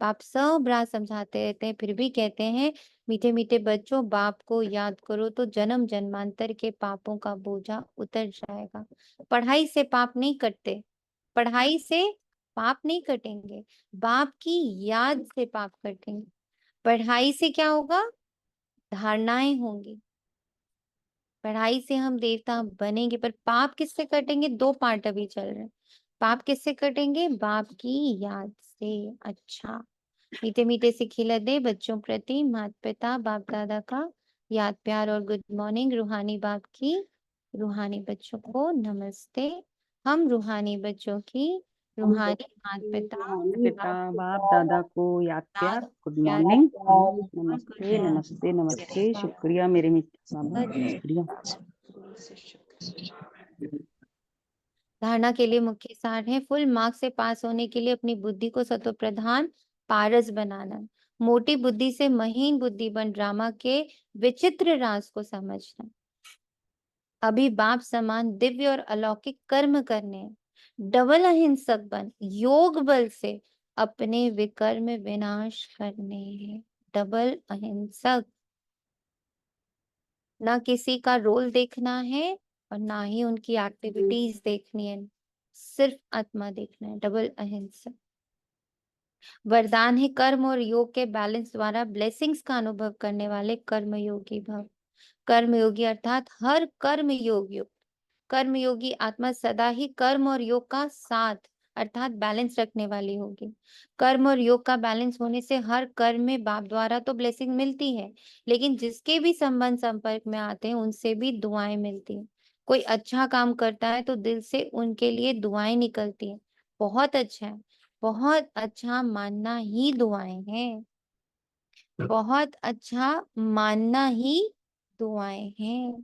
[SPEAKER 1] बाप सब राह समझाते रहते हैं, फिर भी कहते हैं मीठे मीठे बच्चों, बाप को याद करो तो जन्म जन्मांतर के पापों का बोझा उतर जाएगा। पढ़ाई से पाप नहीं कटते, पढ़ाई से पाप नहीं कटेंगे, बाप की याद से पाप कटेंगे। पढ़ाई से क्या होगा? धारणाएं होंगी, पढ़ाई से हम देवता बनेंगे, पर पाप किससे कटेंगे? 2 पार्ट अभी चल रहे हैं। पाप किससे कटेंगे? बाप की याद से। अच्छा, मीठे मीठे से खिला दे बच्चों प्रति माता पिता बाप दादा का याद प्यार और गुड मॉर्निंग। रूहानी बाप की रूहानी बच्चों को नमस्ते। हम रूहानी बच्चों की रूहानी माता पिता
[SPEAKER 6] पिता बाप दादा को याद प्यार, गुड
[SPEAKER 1] प्यार
[SPEAKER 6] मॉर्निंग,
[SPEAKER 1] और
[SPEAKER 6] नमस्ते नमस्ते नमस्ते, शुक्रिया मेरे मित्र बाबा, शुक्रिया।
[SPEAKER 1] धारणा के लिए मुख्य सार है, फुल मार्क्स से पास होने के लिए अपनी बुद्धि को सतो प्रधान पारस बनाना, मोटी बुद्धि से महीन बुद्धि बन ड्रामा के विचित्र राज को समझना, अभी बाप समान दिव्य और अलौकिक कर्म करने, डबल अहिंसक बन योग बल से अपने विकर्म विनाश करने हैं। डबल अहिंसक, ना किसी का रोल देखना है और ना ही उनकी एक्टिविटीज देखनी है, सिर्फ आत्मा देखना है। डबल अहिंसक। वरदान है कर्म और योग के बैलेंस द्वारा ब्लेसिंग्स का अनुभव करने वाले कर्मयोगी भव। कर्मयोगी अर्थात हर कर्म योग कर्मयोगी आत्मा सदा ही कर्म और योग का साथ अर्थात बैलेंस रखने वाली होगी। कर्म और योग का बैलेंस होने से हर कर्म में बाप द्वारा तो ब्लेसिंग मिलती है, लेकिन जिसके भी संबंध संपर्क में आते हैं उनसे भी दुआएं मिलती हैं। कोई अच्छा काम करता है तो दिल से उनके लिए दुआएं निकलती हैं। बहुत अच्छा है, बहुत अच्छा मानना ही दुआएं हैं, बहुत अच्छा मानना ही दुआएं हैं।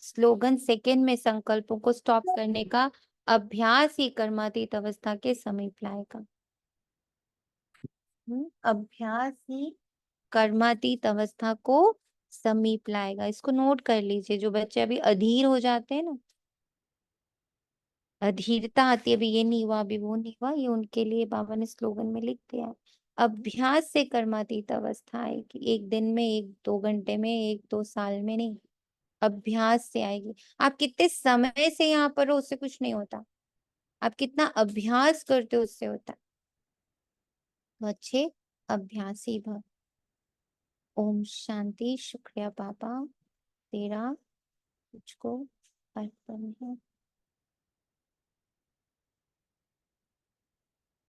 [SPEAKER 1] स्लोगन सेकंड में संकल्पों को स्टॉप करने का अभ्यास ही कर्मातीत अवस्था के समीप लाएगा। अभ्यास ही कर्मातीत अवस्था को समीप लाएगा। इसको नोट कर लीजिए। जो बच्चे अभी अधीर हो जाते हैं ना, अधीरता आती है, अभी ये नहीं हुआ, अभी वो नहीं हुआ, ये उनके लिए बाबा ने स्लोगन में लिख दिया है। अभ्यास से कर्मातीत अवस्था आएगी, एक दिन में, 1-2 घंटे में, 1-2 साल में नहीं, अभ्यास से आएगी। आप कितने समय से यहाँ पर हो उससे कुछ नहीं होता, आप कितना अभ्यास करते हो उससे होता है। तो अच्छे अभ्यासी भव। ओम शांति। शुक्रिया बाबा, तेरा तुझको अर्पण है।